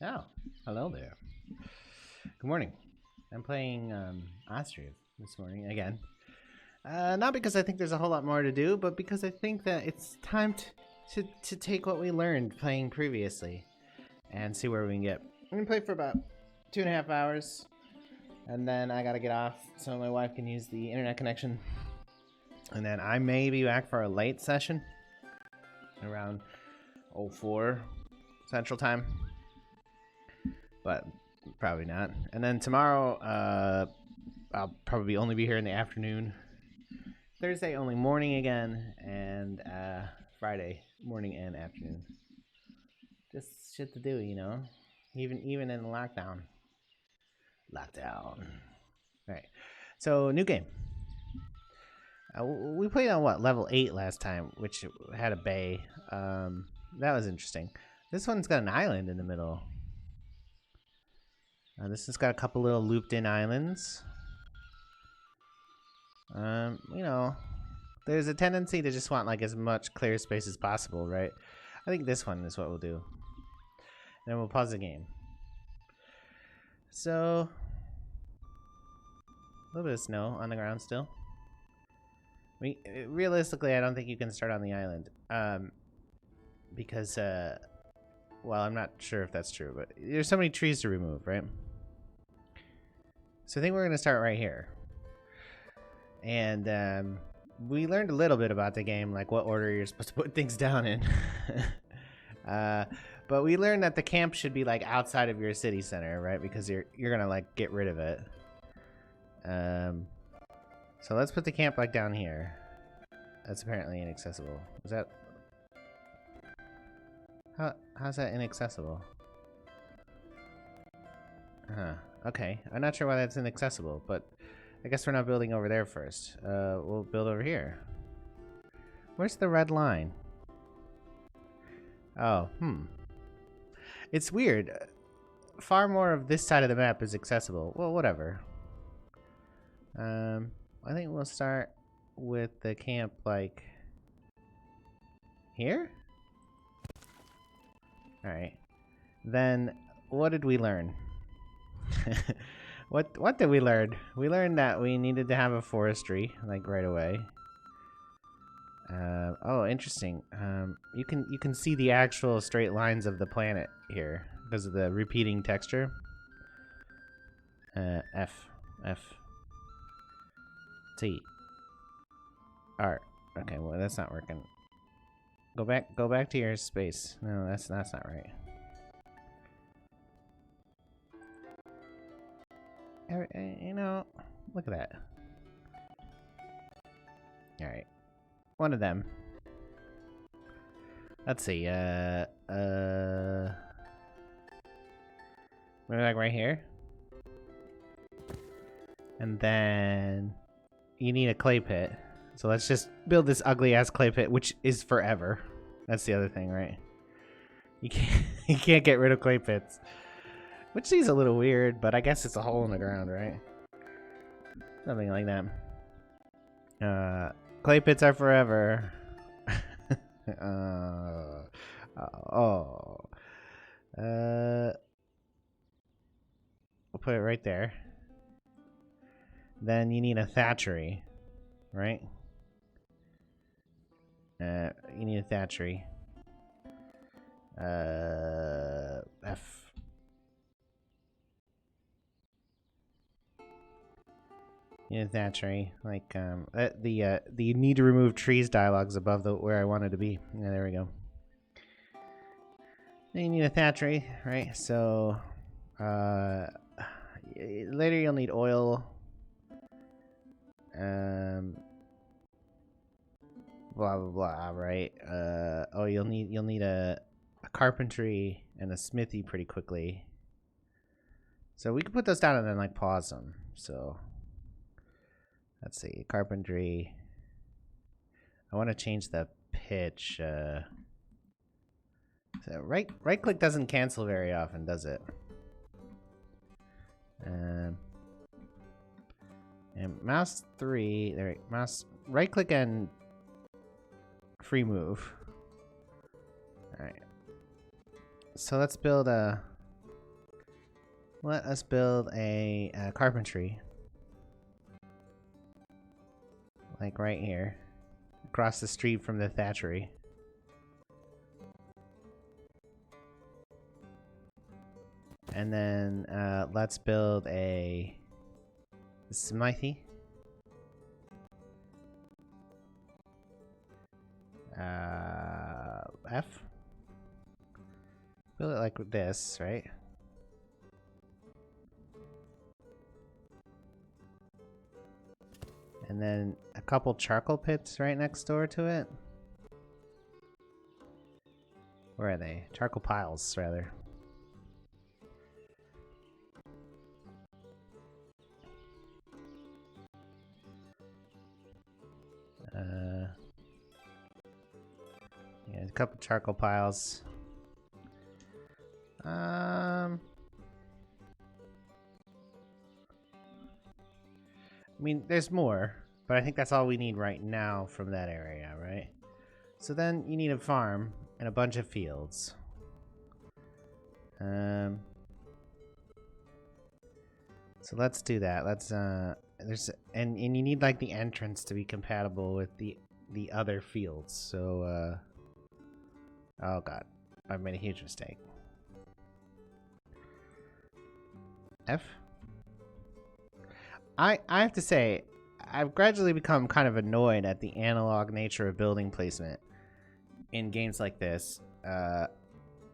Oh, hello there. Good morning. I'm playing Ostriv this morning again. Not because I think there's a whole lot more to do, but because I think that it's time to take what we learned playing previously and see where we can get. I'm gonna play for about 2.5 hours, and then I gotta get off so my wife can use the internet connection. And then I may be back for a late session around 04 Central Time, but probably not. And then tomorrow, I'll probably only be here in the afternoon. Thursday only morning again, and Friday morning and afternoon. Just shit to do, you know. Even in the lockdown. All right. So new game. We played on what, level 8 last time, which had a bay. That was interesting. This one's got an island in the middle. This has got a couple little looped-in islands. You know, there's a tendency to just want like as much clear space as possible, right? I think this one is what we'll do. Then we'll pause the game. So, a little bit of snow on the ground still. Realistically, I don't think you can start on the island. Because, well, I'm not sure if that's true, but there's so many trees to remove, right? So I think we're going to start right here. And we learned a little bit about the game, like what order you're supposed to put things down in. But we learned that the camp should be like outside of your city center, right? Because you're gonna like get rid of it. So let's put the camp like down here. That's apparently inaccessible. Is that? How's that inaccessible? Okay. I'm not sure why that's inaccessible, but I guess we're not building over there first. We'll build over here. Where's the red line? Oh, It's weird. Far more of this side of the map is accessible. Well, whatever. I think we'll start with the camp, like, here? Alright. Then, what did we learn? What did we learn? We learned that we needed to have a forestry, like, right away. Oh, interesting. You can see the actual straight lines of the planet here because of the repeating texture. F T R. Okay, well that's not working. Go back to your space. No, that's not right. You know, look at that. All right. One of them. Let's see. Maybe like right here. And then you need a clay pit. So let's just build this ugly ass clay pit, which is forever. That's the other thing, right? You can't get rid of clay pits. Which seems a little weird, but I guess it's a hole in the ground, right? Something like that. Clay pits are forever. We'll put it right there. Then you need a thatchery, right? You need a thatchery. F. Yeah, thatchery. Like the need to remove trees dialogues above the where I wanted to be. Yeah, there we go. Then you need a thatchery, right? So later you'll need oil. Blah blah blah. Right. Oh, you'll need a carpentry and a smithy pretty quickly. So we can put those down and then like pause them. So. Let's see, carpentry. I want to change the pitch. So right click doesn't cancel very often, does it? And mouse 3. There, mouse right click and free move. All right. So let's build a let us build a carpentry. Like right here. Across the street from the thatchery. And then let's build a smithy. F. Build it like this, right? And then a couple charcoal pits right next door to it. Where are they? Charcoal piles, rather. Yeah, a couple charcoal piles. I mean, there's more, but I think that's all we need right now from that area, right? So then you need a farm and a bunch of fields. So let's do that. Let's and you need like the entrance to be compatible with the other fields. So oh god, I've made a huge mistake. F. I have to say, I've gradually become kind of annoyed at the analog nature of building placement in games like this,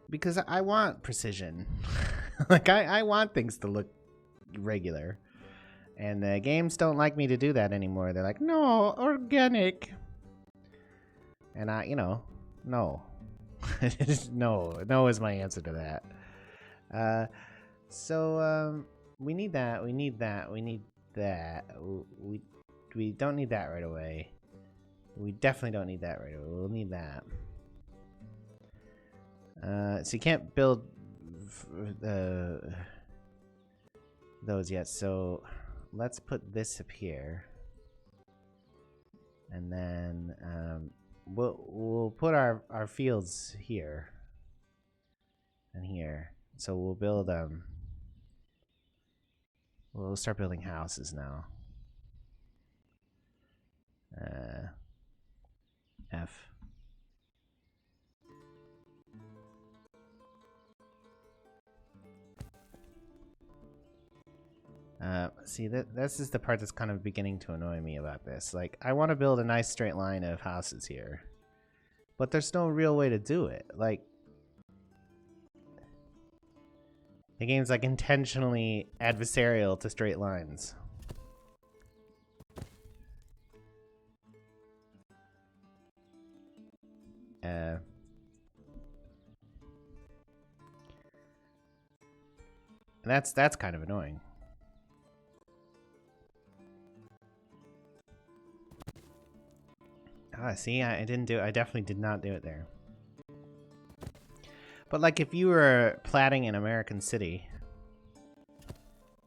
because I want precision. Like I want things to look regular, and the games don't like me to do that anymore. They're like, no, organic, and no, no is my answer to that. So we need that. We need that. We need that. We don't need that right away. We definitely don't need that right away. We'll need that. So you can't build those yet. So let's put this up here, and then we'll put our fields here and here. So we'll build we'll start building houses now. F. See, this is the part that's kind of beginning to annoy me about this. Like, I want to build a nice straight line of houses here, but there's no real way to do it. Like, the game's like intentionally adversarial to straight lines. That's kind of annoying. Ah, see, I definitely did not do it there. But like, if you were platting an American city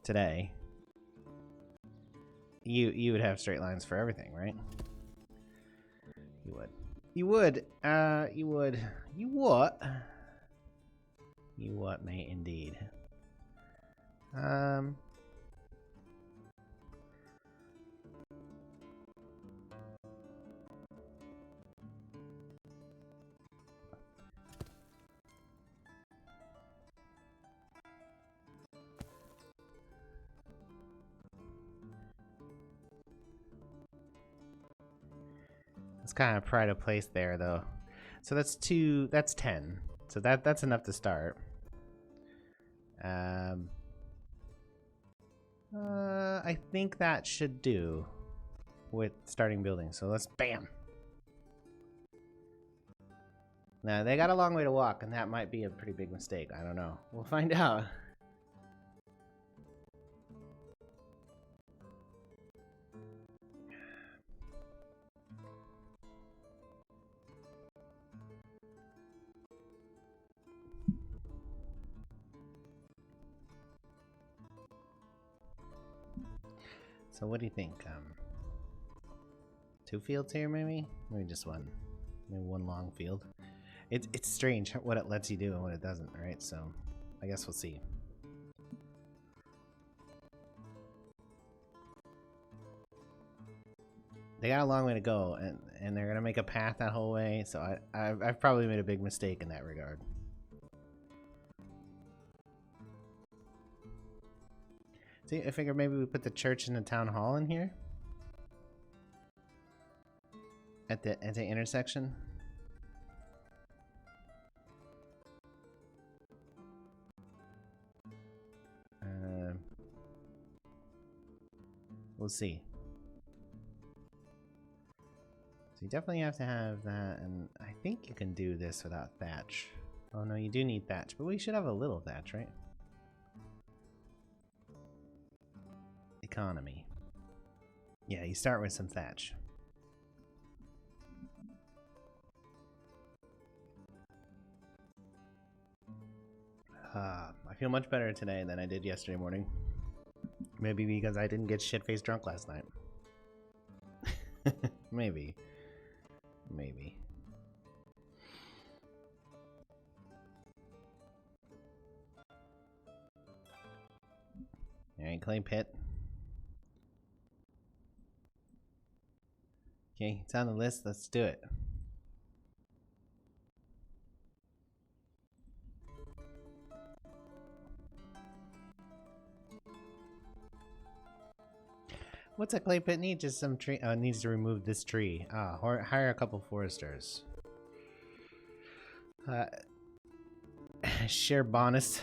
today, you would have straight lines for everything, right? You would. You would. You would. You what? You what, mate? Indeed. It's kind of pride of place there, though. So that's 10. So that's enough to start. I think that should do with starting building. So let's bam. Now they got a long way to walk, and that might be a pretty big mistake. I don't know. We'll find out. So what do you think? 2 fields here, maybe? Maybe just one. Maybe one long field. It's strange what it lets you do and what it doesn't, right? So I guess we'll see. They got a long way to go, and they're gonna make a path that whole way. So I've probably made a big mistake in that regard. See, I figured maybe we put the church and the town hall in here at the intersection. We'll see. So you definitely have to have that, and I think you can do this without thatch. Oh no, you do need thatch, but we should have a little thatch, right? Economy. Yeah, you start with some thatch. I feel much better today than I did yesterday morning. Maybe because I didn't get shit-faced drunk last night. Maybe. Maybe. Alright, clay pit. Okay, it's on the list. Let's do it. What's a clay pit need? Just some tree. It needs to remove this tree. Hire a couple foresters. Share bonus.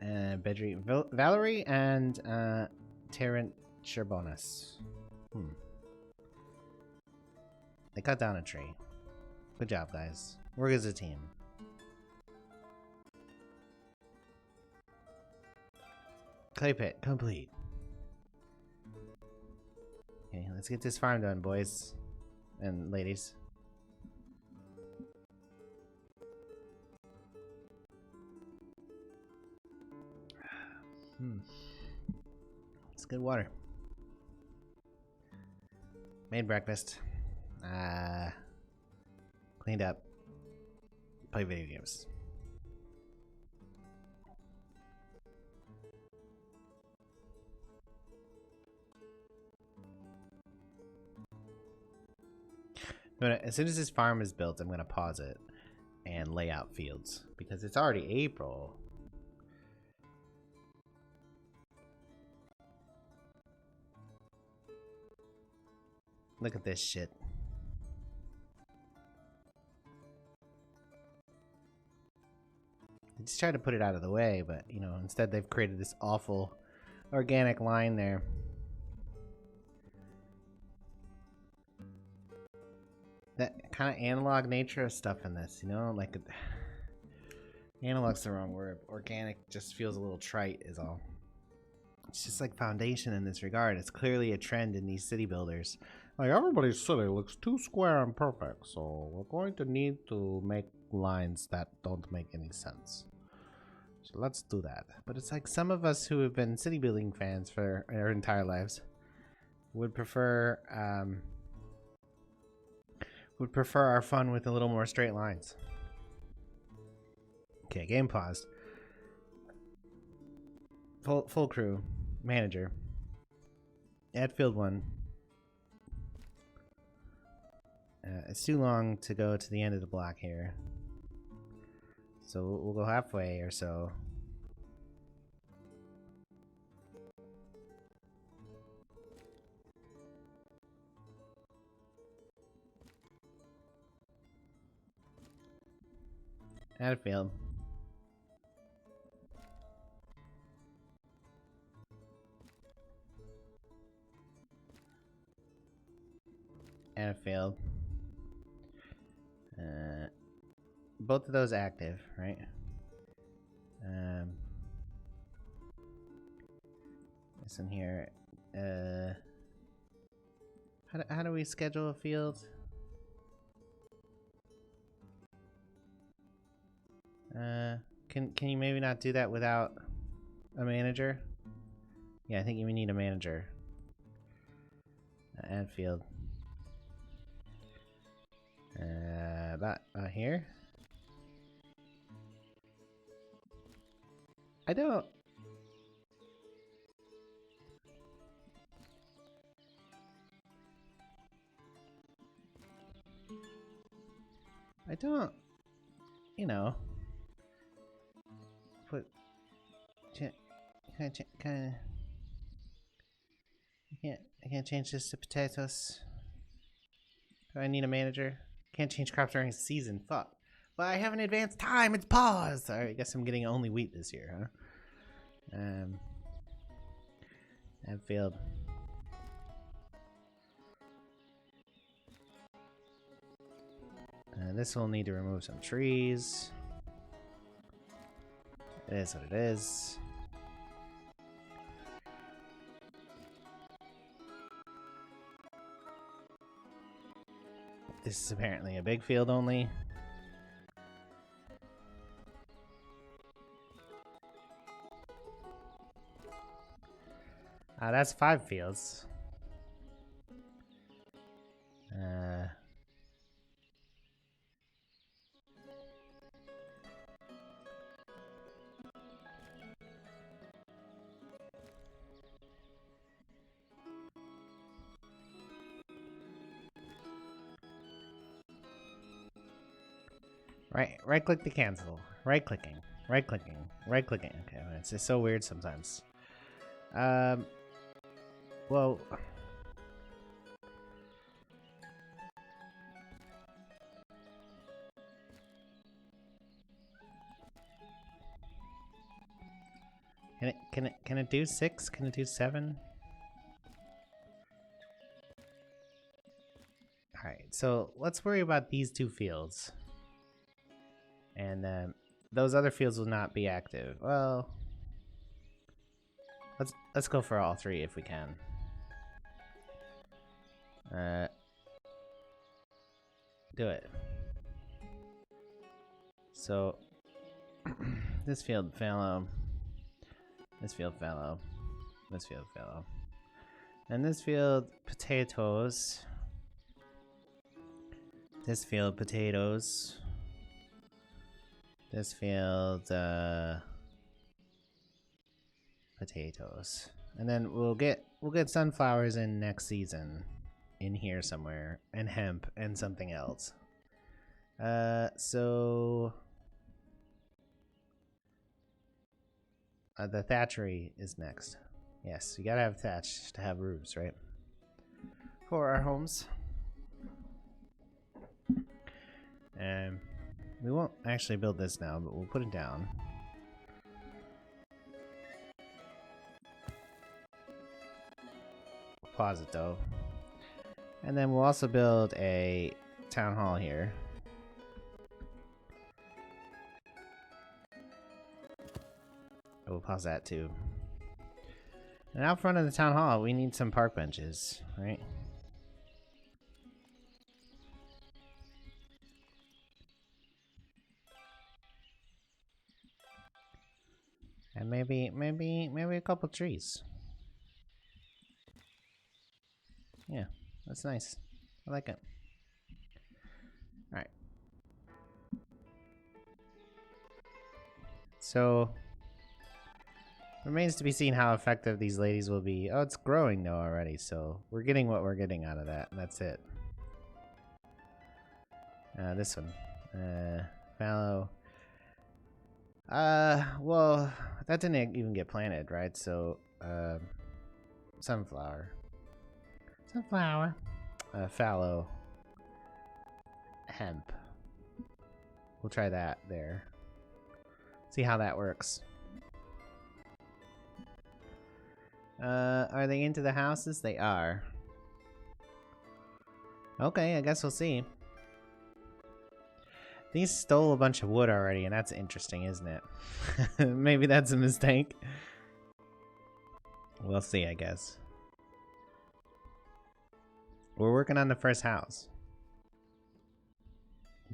Bedry, Valerie, and Terrent share bonus. They cut down a tree. Good job, guys. Work as a team. Clay pit complete. Okay, let's get this farm done, boys and ladies. It's good water. Made breakfast. Cleaned up. Play video games. As soon as this farm is built, I'm going to pause it and lay out fields because it's already April. Look at this shit. I just tried to put it out of the way, but, you know, instead they've created this awful organic line there. That kind of analog nature of stuff in this, you know? Like, analog's the wrong word. Organic just feels a little trite is all. It's just like foundation in this regard. It's clearly a trend in these city builders. Like, everybody's city looks too square and perfect, so we're going to need to make lines that don't make any sense. So let's do that. But it's like some of us who have been city building fans for our entire lives would prefer our fun with a little more straight lines. Okay, game paused. Full crew. Manager. Add field 1. It's too long to go to the end of the block here. So we'll go halfway or so. Add a field. Add a field. Both of those active, right? This in here. How do we schedule a field? Can you maybe not do that without a manager? Yeah, I think we need a manager. Add field. About here. I don't. I don't, you know, put, I can't change this to potatoes. Do I need a manager? Can't change crops during season. Fuck. But I have an advanced time. It's paused. Alright, I guess I'm getting only wheat this year, huh? That field. This will need to remove some trees. It is what it is. This is apparently a big field only. That's 5 fields. Right click to cancel. Right clicking. Right clicking. Right clicking. Okay, it's just so weird sometimes. Well, can it do 6? Can it do 7? All right, so let's worry about these 2 fields, and those other fields will not be active. Well, let's go for all 3 if we can. Do it. So this field fallow, this field fallow, this field fallow, and this field potatoes. This field potatoes. This field potatoes. And then we'll get sunflowers in next season in here somewhere, and hemp and something else. So the thatchery is next. Yes, you gotta have thatch to have roofs, right? For our homes. We won't actually build this now, but we'll put it down. Pause it though. And then we'll also build a town hall here. We'll pause that too. And out front of the town hall, we need some park benches, right? And maybe a couple trees. Yeah, that's nice. I like it. Alright. So, remains to be seen how effective these ladies will be. Oh, it's growing though already, so we're getting what we're getting out of that, and that's it. This one. Fallow. Well, that didn't even get planted, right? So, sunflower. Sunflower. Fallow. Hemp. We'll try that there. See how that works. Are they into the houses? They are. Okay, I guess we'll see. These stole a bunch of wood already, and that's interesting, isn't it? Maybe that's a mistake. We'll see, I guess. We're working on the first house.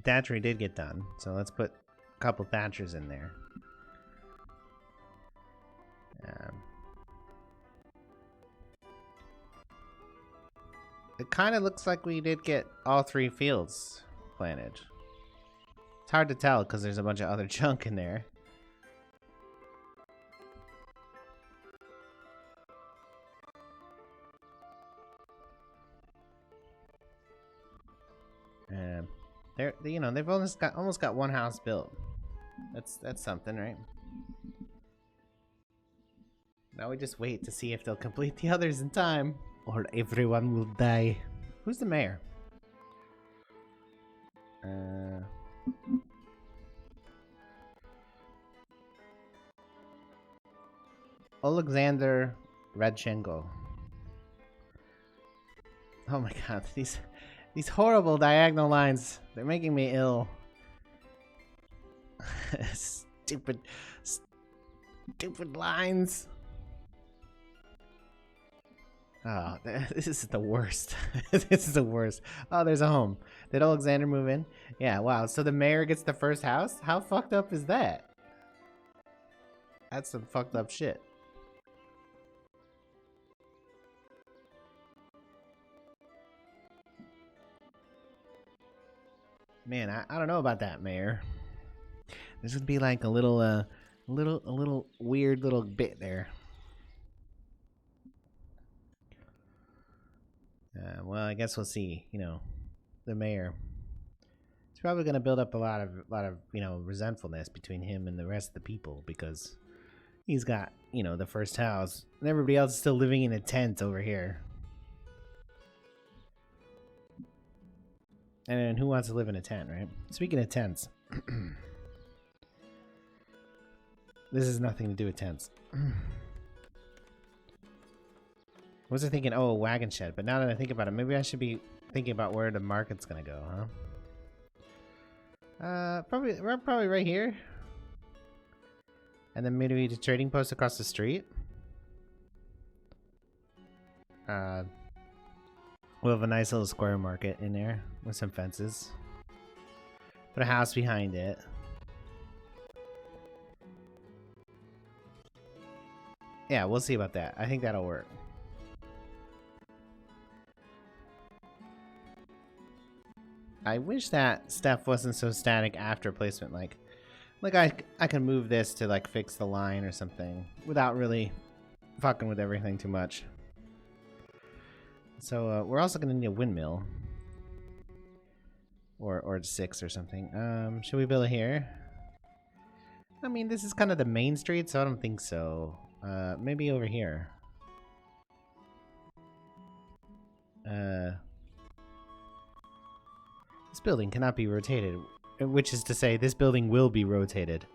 Thatchery did get done, so let's put a couple thatchers in there. It kind of looks like we did get all 3 fields planted. It's hard to tell because there's a bunch of other junk in there. you know, they've almost got one house built. That's something, right? Now we just wait to see if they'll complete the others in time, or everyone will die. Who's the mayor? Alexander Radchenko. Oh my god, these horrible diagonal lines. They're making me ill. Stupid lines. Oh, this is the worst. This is the worst. Oh, there's a home. Did Alexander move in? Yeah, wow. So the mayor gets the first house? How fucked up is that? That's some fucked up shit. Man, I don't know about that, mayor. This would be like a little weird little bit there. Well, I guess we'll see. You know, the mayor. It's probably going to build up a lot of you know, resentfulness between him and the rest of the people because he's got, you know, the first house and everybody else is still living in a tent over here. And who wants to live in a tent, right? Speaking of tents, this has nothing to do with tents. I was thinking, oh, a wagon shed, but now that I think about it, maybe I should be thinking about where the market's gonna go, huh? Probably right here. And then maybe the trading post across the street. We'll have a nice little square market in there with some fences. Put a house behind it. Yeah, we'll see about that. I think that'll work. I wish that stuff wasn't so static after placement. Like I can move this to like fix the line or something without really fucking with everything too much. So we're also gonna need a windmill, or 6 or something. Should we build it here? I mean, this is kind of the main street, so I don't think so. Maybe over here. This building cannot be rotated, which is to say this building will be rotated.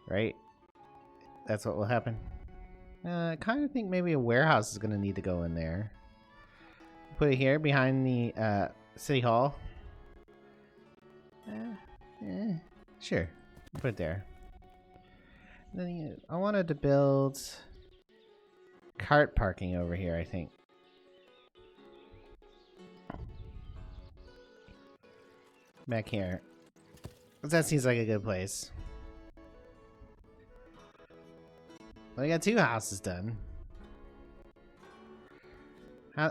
Right? That's what will happen. I kind of think maybe a warehouse is going to need to go in there. Put it here behind the city hall. Sure. Put it there. Then I wanted to build cart parking over here, I think. Back here. That seems like a good place. Well, I got 2 houses done.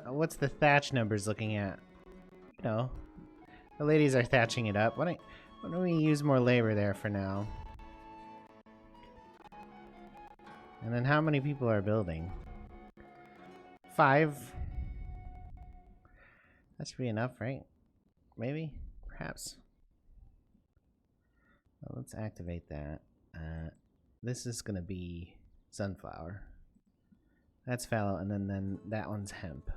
What's the thatch numbers looking at? You know, the ladies are thatching it up. Why don't we use more labor there for now? And then how many people are building? 5. That should be enough, right? Maybe? Perhaps. Well, let's activate that. This is going to be sunflower. That's fallow, and then that one's hemp.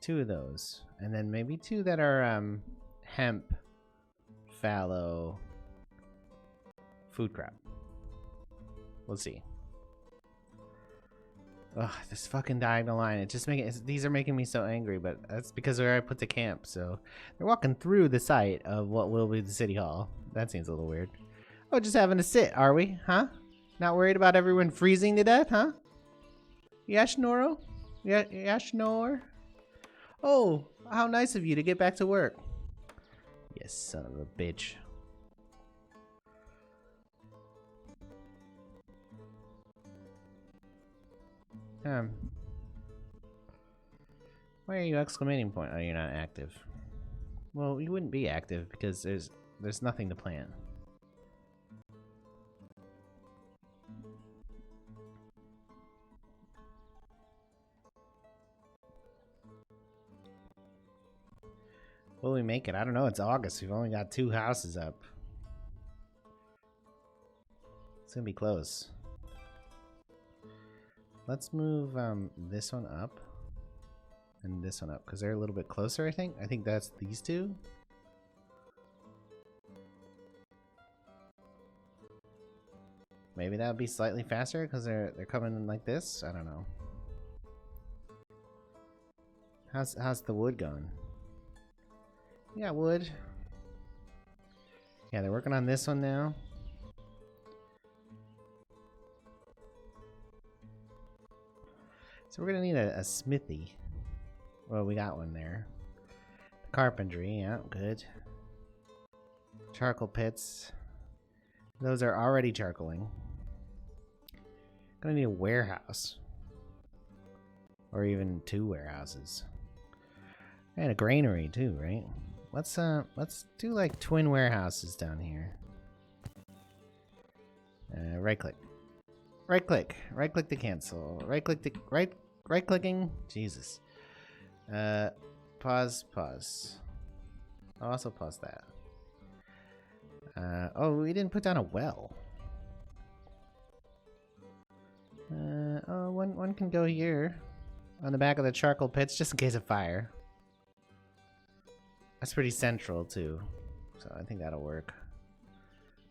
2 of those. And then maybe 2 that are hemp, fallow, food crop. We'll see. Ugh, this fucking diagonal line. These are making me so angry, but that's because of where I put the camp. So they're walking through the site of what will be the city hall. That seems a little weird. Oh, just having a sit, are we? Huh? Not worried about everyone freezing to death, huh? Yashnoro? Yashnor? Oh, how nice of you to get back to work. Yes, son of a bitch. Why are you exclamating point? Oh, you're not active. Well, you wouldn't be active because there's nothing to plant. Will we make it? I don't know. It's August. We've only got 2 houses up. It's gonna be close. Let's move this one up and this one up because they're a little bit closer. I think that's these two. Maybe that would be slightly faster because they're coming in like this. I don't know. How's the wood going? Yeah, wood. Yeah, they're working on this one now. So we're gonna need a smithy. Well, we got one there. Carpentry, yeah, good. Charcoal pits. Those are already charcoaling. Gonna need a warehouse. Or even 2 warehouses. And a granary too, right? Let's do like twin warehouses down here. Right click. Right click to cancel. Right clicking. Jesus. Pause. I'll also pause that. Oh, we didn't put down a well. Oh, one can go here on the back of the charcoal pits just in case of fire. That's pretty central too, so I think that'll work.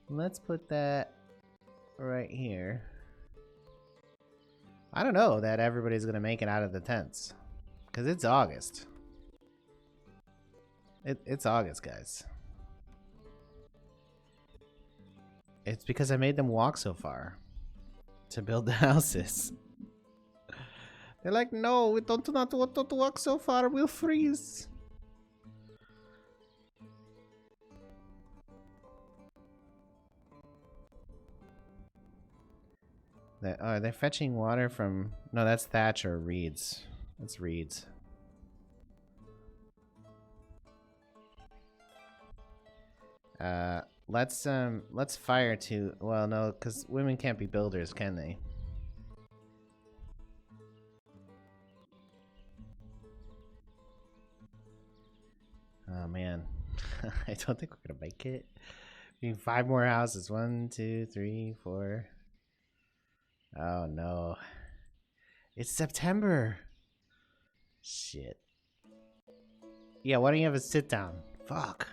Let's put that right here. I don't know that everybody's gonna make it out of the tents because it's August. It's August, guys. It's because I made them walk so far to build the houses. They're like, no, we don't not want to walk so far. We'll freeze. Are they fetching water from? No, that's thatch or reeds. That's reeds. Let's fire to. Well, no, because women can't be builders, can they? Oh man, I don't think we're gonna make it. We need 5 more houses. 1, 2, 3, 4. Oh no. It's September. Shit. Yeah, why don't you have a sit down? Fuck.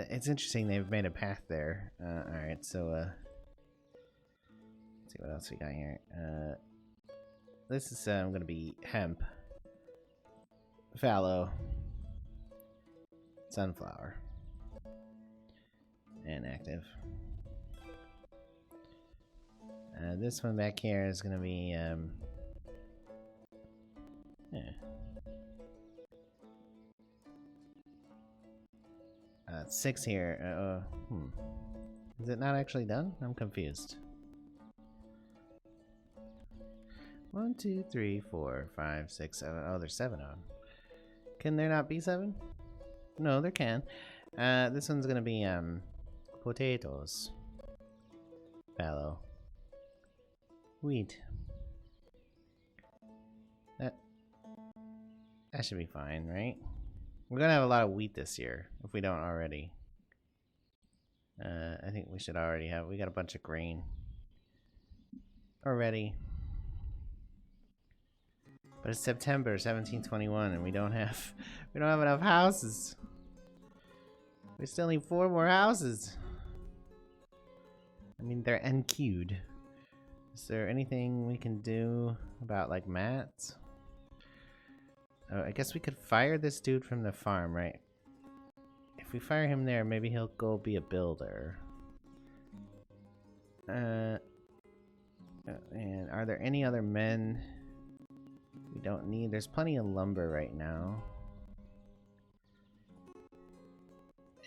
It's interesting they've made a path there. Alright, so let's see what else we got here. This is gonna be hemp, fallow, sunflower, and active. This one back here is gonna be yeah. 6 here. Is it not actually done? I'm confused. 1, 2, 3, 4, 5, 6, 7. Oh, there's 7 on. Can there not be 7? No, there can. This one's gonna be potatoes, fallow, wheat. That should be fine, right? We're gonna have a lot of wheat this year if we don't already. I think we should already have. We got a bunch of grain already. But it's September 1721 and we don't have enough houses. We still need 4 more houses. I mean, they're NQ'd. Is there anything we can do about like mats? I guess we could fire this dude from the farm, right? If we fire him there, maybe he'll go be a builder. And are there any other men we don't need? There's plenty of lumber right now.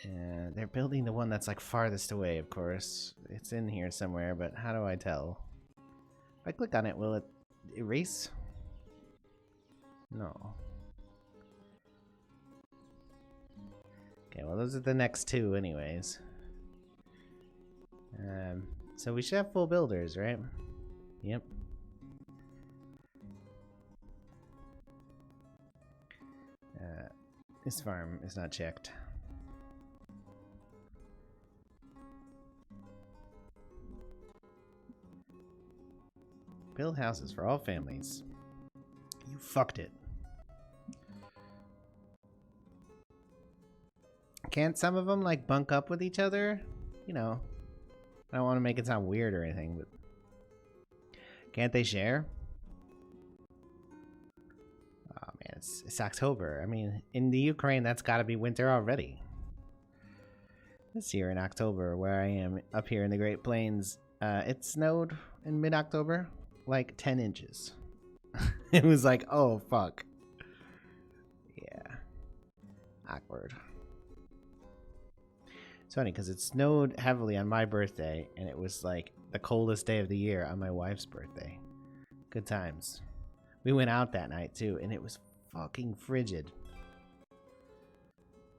And they're building the one that's like farthest away, of course. It's in here somewhere, but how do I tell? If I click on it, will it erase? No. Okay, well those are the next 2 anyways. So we should have full builders, right? Yep. This farm is not checked. Build houses for all families. You fucked it. Can't some of them like bunk up with each other? You know, I don't want to make it sound weird or anything, but can't they share? Oh man, it's October. I mean, in the Ukraine, that's got to be winter already. This year in October, where I am up here in the Great Plains, it snowed in mid-October, like 10 inches. It was like, oh fuck. Yeah. Awkward. It's funny because it snowed heavily on my birthday, and it was like the coldest day of the year on my wife's birthday. Good times. We went out that night too, and it was fucking frigid.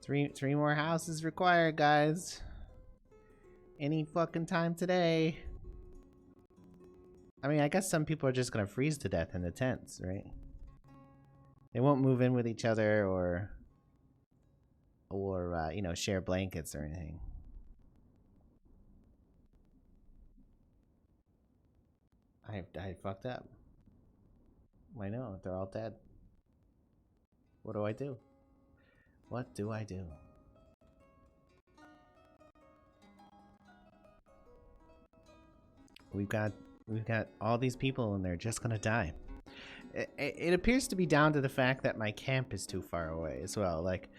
Three more houses required, guys. Any fucking time today. I mean, I guess some people are just gonna freeze to death in the tents, right? They won't move in with each other or you know, share blankets or anything. I fucked up. I know, they're all dead. What do I do? What do I do? We've got all these people and they're just gonna die. It appears to be down to the fact that my camp is too far away as well. Like,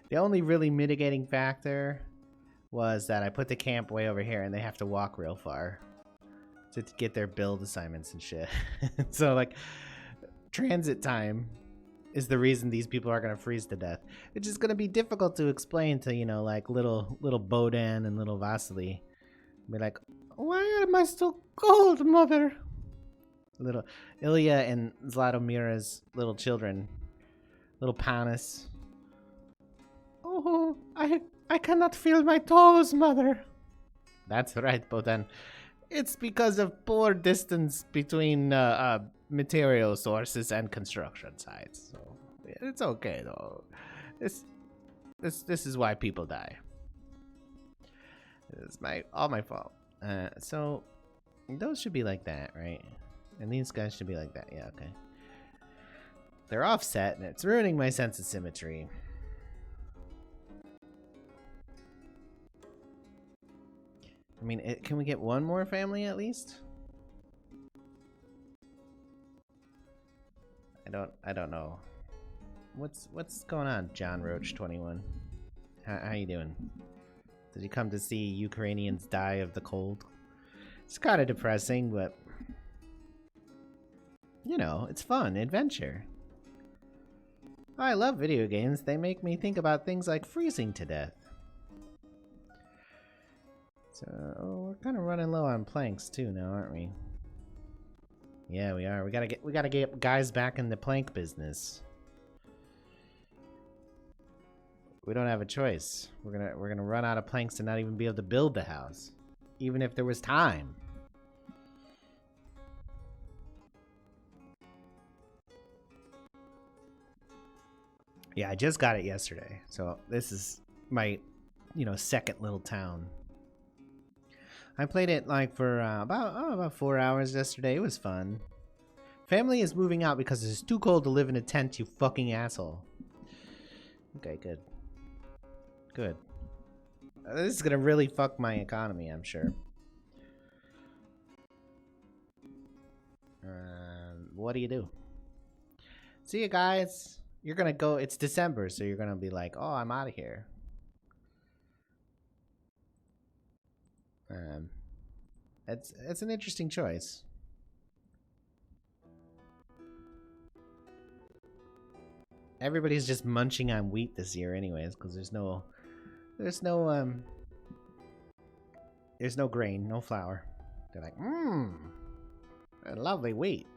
the only really mitigating factor was that I put the camp way over here and they have to walk real far to get their build assignments and shit. So, like, transit time is the reason these people are gonna freeze to death. Which is gonna be difficult to explain to, you know, like, little Bodan and little Vasily. Be like, why am I so cold, mother? Little Ilya and Zlatomira's little children. Little Panis. Oh, I cannot feel my toes, mother. That's right, Bodan. It's because of poor distance between material sources and construction sites. So it's okay though. This is why people die. It's all my fault. So those should be like that, right? And these guys should be like that. Yeah, okay. They're offset, and it's ruining my sense of symmetry. I mean, can we get one more family at least? I don't know. What's going on, John Roach 21? How you doing? Did you come to see Ukrainians die of the cold? It's kind of depressing, but you know, it's fun, adventure. I love video games. They make me think about things like freezing to death. So, we're kind of running low on planks too now, aren't we? Yeah, we are. We gotta get guys back in the plank business. We don't have a choice. We're gonna run out of planks and not even be able to build the house, even if there was time. Yeah, I just got it yesterday, so this is my, you know, second little town. I played it like for about 4 hours yesterday. It was fun. Family is moving out because it's too cold to live in a tent, you fucking asshole. Okay, good. Good. This is gonna really fuck my economy, I'm sure. What do you do? See you guys. You're gonna go. It's December, so you're gonna be like, "Oh, I'm out of here." It's an interesting choice. Everybody's just munching on wheat this year, anyways, because there's no grain, no flour. They're like, a lovely wheat.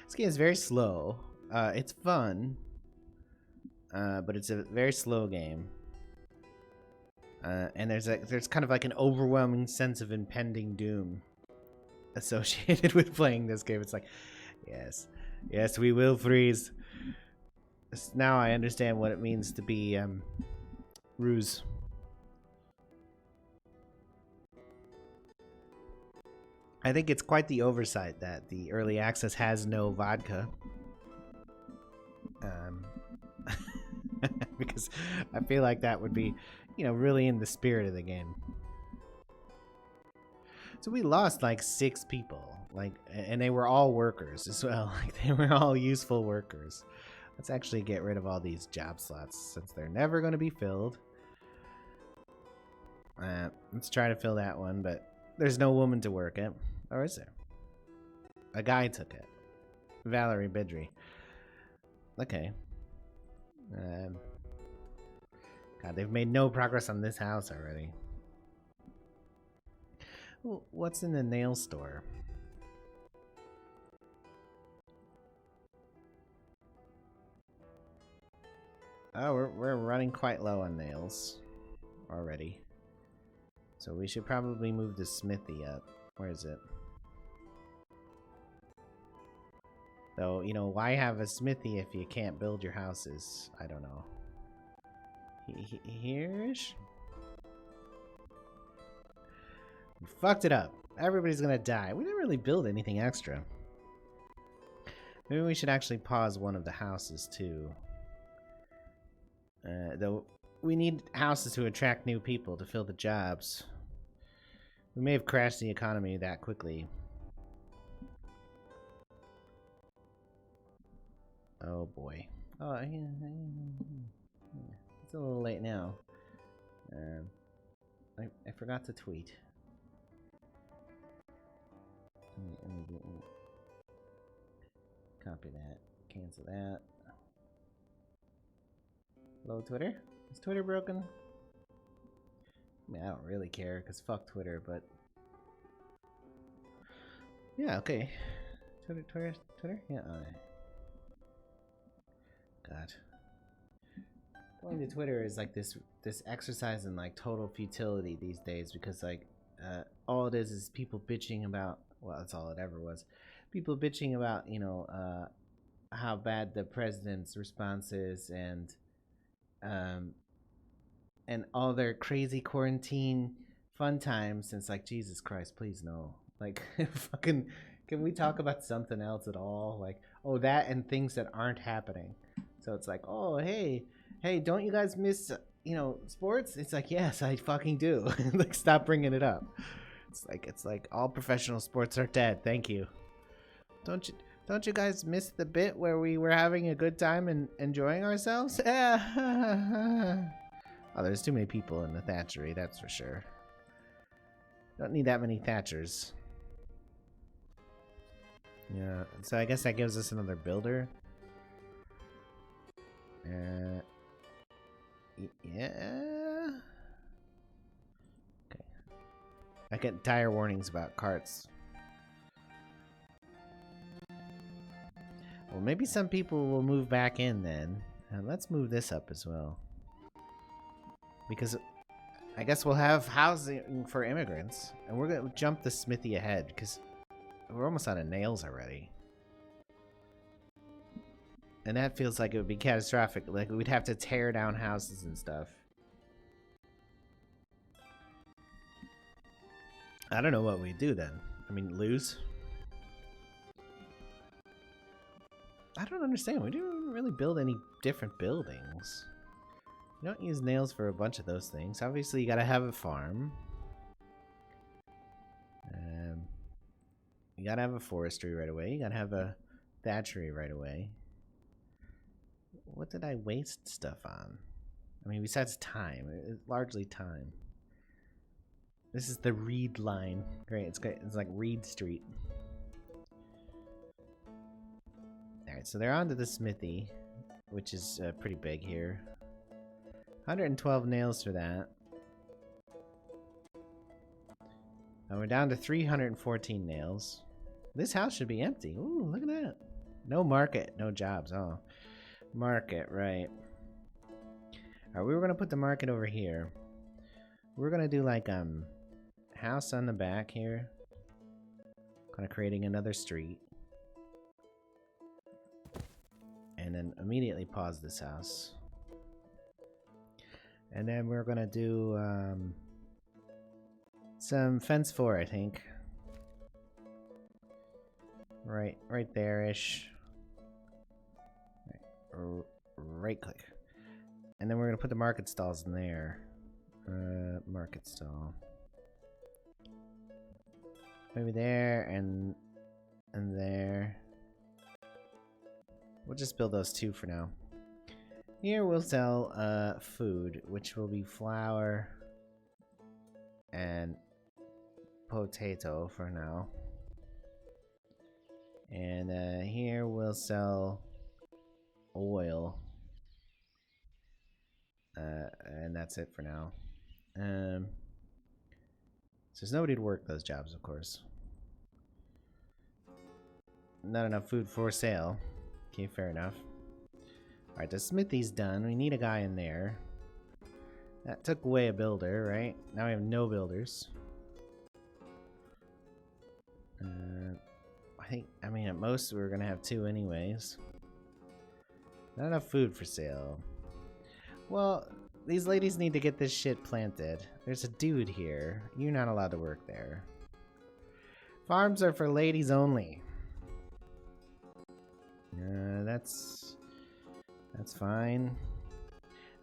This game is very slow. It's fun, but it's a very slow game. And there's kind of like an overwhelming sense of impending doom associated with playing this game. It's like, yes, we will freeze. Now I understand what it means to be ruse. I think it's quite the oversight that the early access has no vodka. Because I feel like that would be, really in the spirit of the game. So we lost like 6 people, and they were all workers as well. Like they were all useful workers. Let's actually get rid of all these job slots since they're never going to be filled. Let's try to fill that one, but there's no woman to work it. Or is there? A guy took it. Valerie Bidry. Okay. God, they've made no progress on this house already. Well, what's in the nail store? Oh, we're running quite low on nails already. So we should probably move the smithy up. Where is it? Though, why have a smithy if you can't build your houses? I don't know. Here-ish? We fucked it up. Everybody's gonna die. We didn't really build anything extra. Maybe we should actually pause one of the houses too. Though we need houses to attract new people to fill the jobs. We may have crashed the economy that quickly. Oh boy. Oh, it's a little late now. I forgot to tweet. Let me copy that. Cancel that. Hello, Twitter? Is Twitter broken? I mean, I don't really care, because fuck Twitter, but... Yeah, okay. Twitter? Yeah, God. Going to Twitter is like this exercise in like total futility these days, because like all it is people bitching about, well, that's all it ever was. People bitching about, how bad the president's response is, and all their crazy quarantine fun times. And it's like, Jesus Christ, please no. Like, fucking, can we talk about something else at all? Like, oh, that and things that aren't happening. So it's like, oh, hey, don't you guys miss, sports? It's like, yes, I fucking do. Like, stop bringing it up. It's like all professional sports are dead. Thank you. Don't you guys miss the bit where we were having a good time and enjoying ourselves? Oh, there's too many people in the Thatchery, that's for sure. Don't need that many Thatchers. Yeah, so I guess that gives us another builder. Yeah. Okay. I get dire warnings about carts. Well, maybe some people will move back in then. And let's move this up as well. Because I guess we'll have housing for immigrants. And we're going to jump the smithy ahead because we're almost out of nails already. And that feels like it would be catastrophic. Like, we'd have to tear down houses and stuff. I don't know what we'd do then. I mean, lose? I don't understand. We didn't really build any different buildings. You don't use nails for a bunch of those things. Obviously, you gotta have a farm. You gotta have a forestry right away. You gotta have a thatchery right away. What did I waste stuff on? I mean, besides time. It's largely time. This is the Reed line. Great. It's like Reed Street. Alright, so they're on to the smithy, which is pretty big here. 112 nails for that. And we're down to 314 nails. This house should be empty. Ooh, look at that. No market, no jobs. Oh. Market, right. Alright, we were going to put the market over here. We're gonna do like house on the back here. Kind of creating another street. And then immediately pause this house. And then we're gonna do some fence 4, I think. Right there-ish. Right click. And then we're gonna put the market stalls in there. Market stall. Maybe there and there. We'll just build those 2 for now. Here we'll sell food, which will be flour and potato for now. And here we'll sell oil. And that's it for now. So there's nobody to work those jobs, of course. Not enough food for sale. Okay, fair enough. Alright, the smithy's done. We need a guy in there. That took away a builder, right? Now we have no builders. I mean, at most we're gonna have 2 anyways. Not enough food for sale. Well, these ladies need to get this shit planted. There's a dude here. You're not allowed to work there. Farms are for ladies only. That's fine.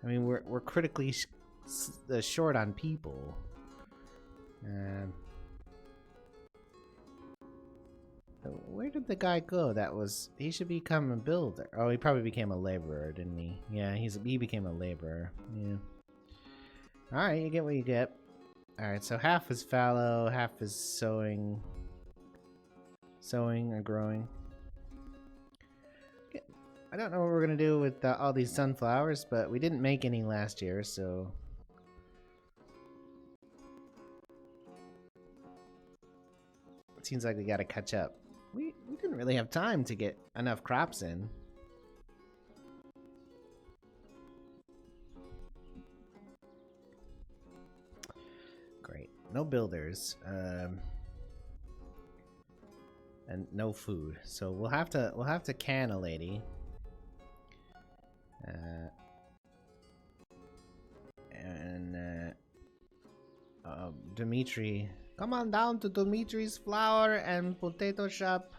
I mean, we're critically short on people. Where did the guy go? He should become a builder. Oh, he probably became a laborer, didn't he? Yeah, he became a laborer. Yeah. All right, you get what you get. All right, so half is fallow, half is sowing or growing. Okay. I don't know what we're gonna do with all these sunflowers, but we didn't make any last year, so. It seems like we gotta catch up. We didn't really have time to get enough crops in. Great. No builders. And no food. So we'll have to can a lady. Dimitri. Come on down to Dimitri's flour and potato shop.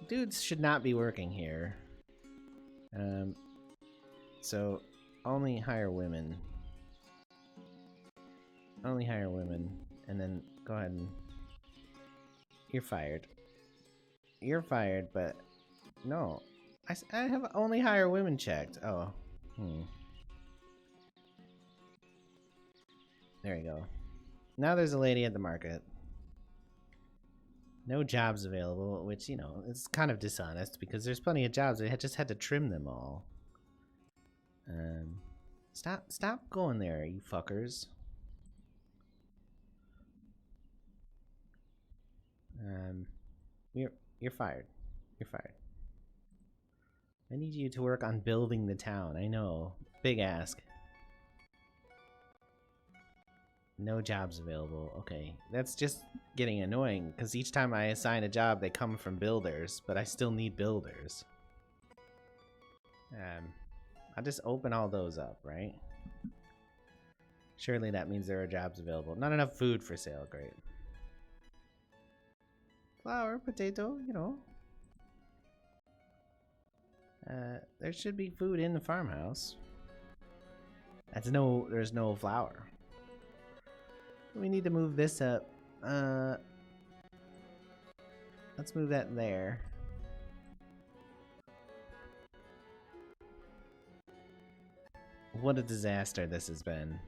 Dudes should not be working here. So only hire women. Only hire women. And then go ahead and... You're fired. You're fired, but... No. I have only hire women checked. Oh. There you go. Now there's a lady at the market. No jobs available, which, you know, it's kind of dishonest because there's plenty of jobs. I just had to trim them all. Stop going there, you fuckers. You're fired. You're fired. I need you to work on building the town. I know. Big ask. No jobs available. Okay, that's just getting annoying because each time I assign a job, they come from builders, but I still need builders. I'll just open all those up, right? Surely that means there are jobs available. Not enough food for sale. Great. Flour, potato, you know. There should be food in the farmhouse. There's no flour. We need to move this up. Let's move that there. What a disaster this has been.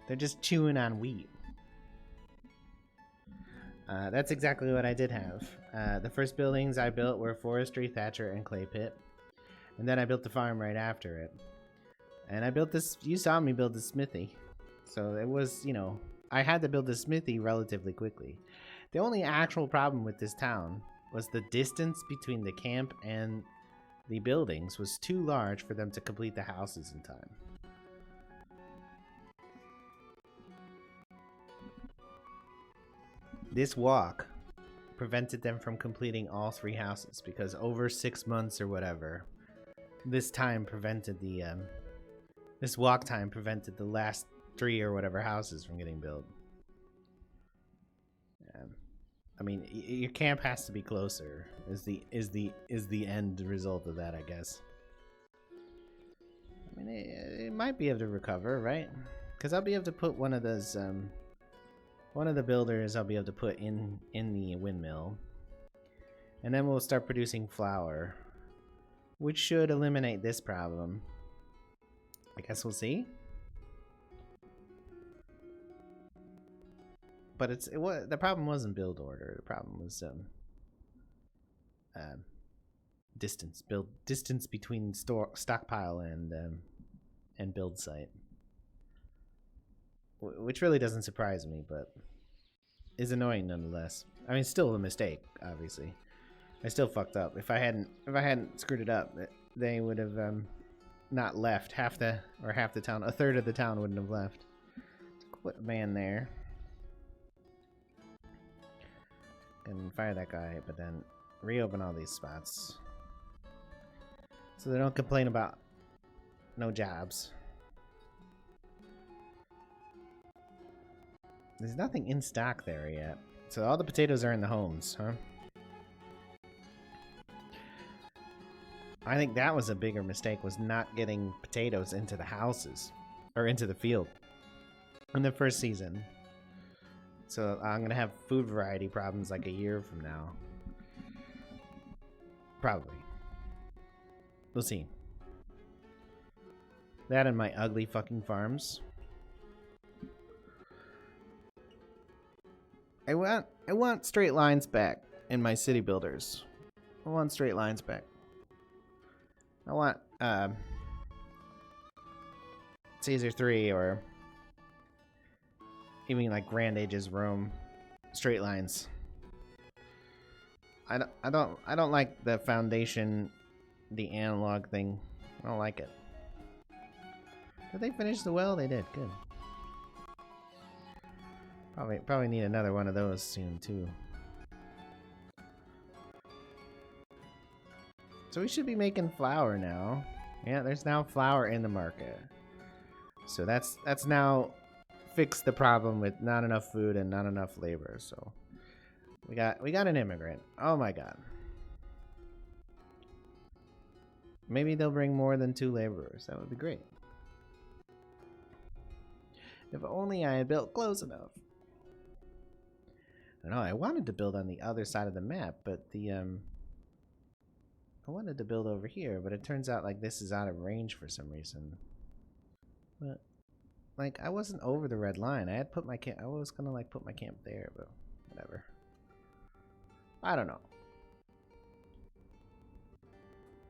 They're just chewing on wheat. That's exactly what I did have. The first buildings I built were forestry, thatcher, and clay pit. And then I built the farm right after it. And I built this, you saw me build the smithy. So it was, you know, I had to build the smithy relatively quickly. The only actual problem with this town was the distance between the camp and the buildings was too large for them to complete the houses in time. This walk prevented them from completing all 3 houses because over 6 months or whatever, this time prevented the this walk time prevented the last 3 or whatever houses from getting built. I mean, your camp has to be closer. Is the end result of that, I guess. I mean, it might be able to recover, right? Because I'll be able to put one of those one of the builders I'll be able to put in the windmill. And then we'll start producing flour, which should eliminate this problem. I guess we'll see. But the problem wasn't build order. The problem was distance between stockpile and build site, which really doesn't surprise me, but is annoying nonetheless. I mean, still a mistake, obviously. I still fucked up. If I hadn't screwed it up, they would have not left half the town. A third of the town wouldn't have left. Put a man there and fire that guy, but then reopen all these spots so they don't complain about no jobs. There's nothing in stock there yet, so all the potatoes are in the homes, huh? I think that was a bigger mistake, was not getting potatoes into the houses or into the field in the first season. So I'm gonna have food variety problems like a year from now. Probably. We'll see. That and my ugly fucking farms. I want straight lines back in my city builders. I want straight lines back. I want Caesar 3 or even like Grand Ages Rome straight lines. I don't like the foundation, the analog thing. I don't like it. Did they finish the well? They did. Good. Probably need another one of those soon too. So we should be making flour now. Yeah, there's now flour in the market. So that's now fixed the problem with not enough food and not enough labor. So we got an immigrant. Oh my god. Maybe they'll bring more than 2 laborers. That would be great. If only I had built close enough. I don't know, I wanted to build on the other side of the map, but I wanted to build over here, but it turns out like this is out of range for some reason. But like I wasn't over the red line. I had put my camp. I was gonna like put my camp there, but whatever. I don't know.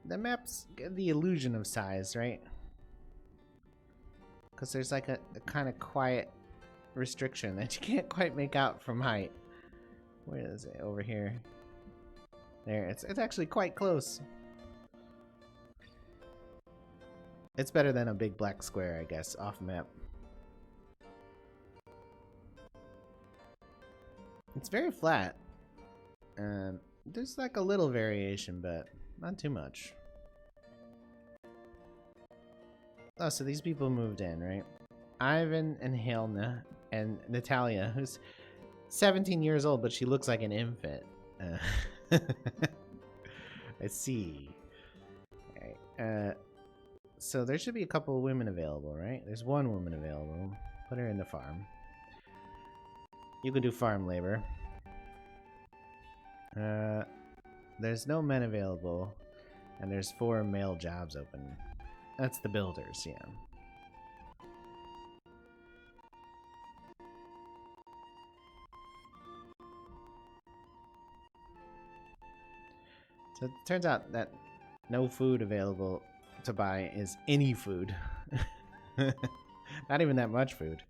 The maps give the illusion of size, right? Because there's like a kind of quiet restriction that you can't quite make out from height. Where is it? Over here. There, it's actually quite close. It's better than a big black square, I guess, off map. It's very flat. There's like a little variation, but not too much. Oh, so these people moved in, right? Ivan and Helena and Natalia, who's 17 years old, but she looks like an infant. I see. Alright, so there should be a couple of women available, right? There's one woman available. Put her in the farm. You can do farm labor. There's no men available, and there's 4 male jobs open. That's the builders, yeah. So it turns out that no food available to buy is any food. Not even that much food.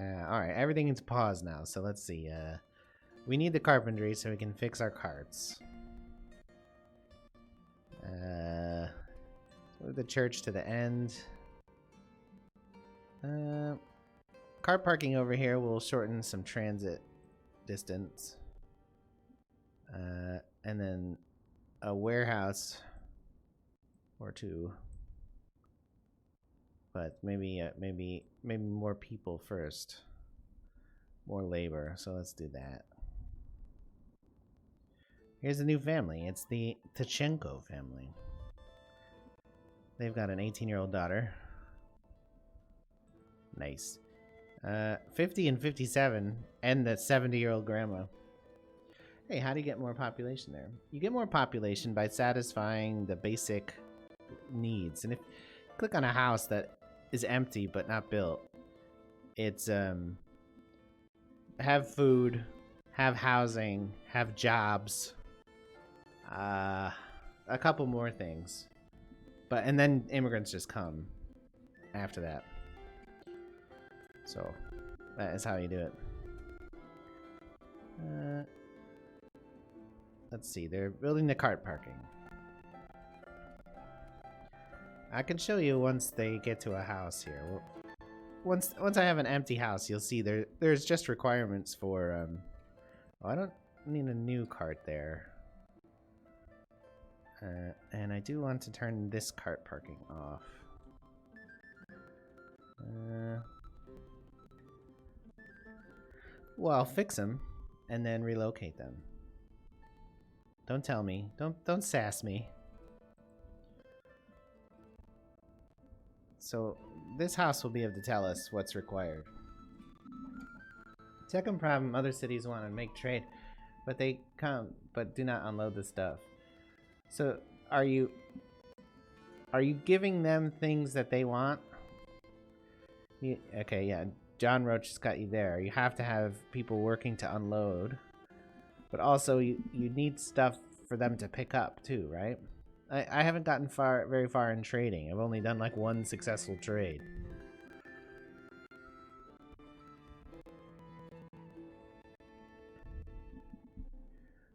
Alright, everything is paused now, so let's see. We need the carpentry so we can fix our carts. Move the church to the end. car parking over here will shorten some transit distance. And then a warehouse or two. But maybe more people first. More labor, so let's do that. Here's a new family. It's the Tachenko family. They've got an 18-year-old daughter. Nice. 50 and 57, and the 70-year-old grandma. Hey, how do you get more population there? You get more population by satisfying the basic needs. And if you click on a house that is empty but not built, it's have food, have housing, have jobs, a couple more things. And then immigrants just come after that. So that is how you do it. Let's see, they're building the cart parking. I can show you once they get to a house here. Once I have an empty house, you'll see there's just requirements for oh, I don't need a new cart there. And I do want to turn this cart parking off. Well, I'll fix them and then relocate them. Don't tell me. Don't sass me. So this house will be able to tell us what's required. Second problem, other cities want to make trade, but they come but do not unload the stuff. So are you giving them things that they want? Okay, yeah. John Roach has got you there. You have to have people working to unload, but also you need stuff for them to pick up too, right? I haven't gotten very far in trading. I've only done like one successful trade.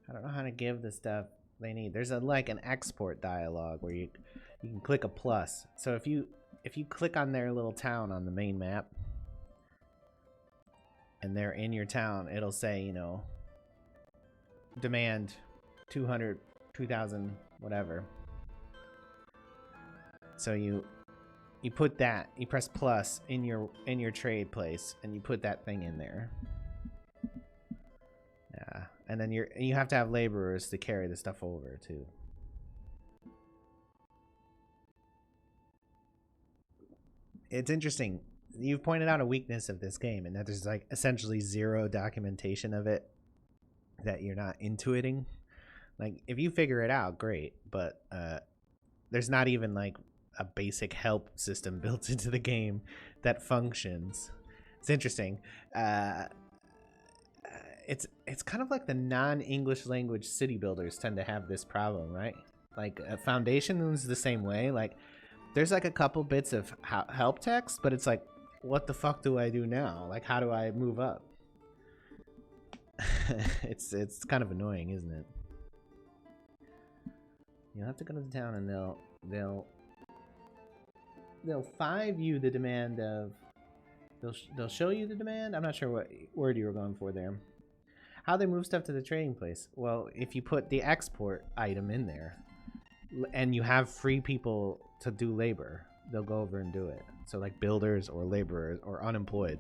I don't know how to give the stuff they need. There's like an export dialogue where you can click a plus. So if you click on their little town on the main map and they're in your town, it'll say, you know, demand 200, 2,000, whatever. So you put that, you press plus in your trade place and you put that thing in there. Yeah, and then you have to have laborers to carry the stuff over too. It's interesting. You've pointed out a weakness of this game, and that there's like essentially zero documentation of it, that you're not intuiting. Like if you figure it out, great, but there's not even like a basic help system built into the game that functions. It's interesting. It's kind of like the non-English language city builders tend to have this problem, right? Like Foundation is the same way. Like there's like a couple bits of help text, but it's like, what the fuck do I do now? Like, how do I move up? It's kind of annoying, isn't it? You'll have to go to the town and they'll 5 you the demand of, they'll show you the demand. I'm not sure what word you were going for there. How they move stuff to the trading place? Well, if you put the export item in there and you have free people to do labor, they'll go over and do it. So like builders or laborers or unemployed.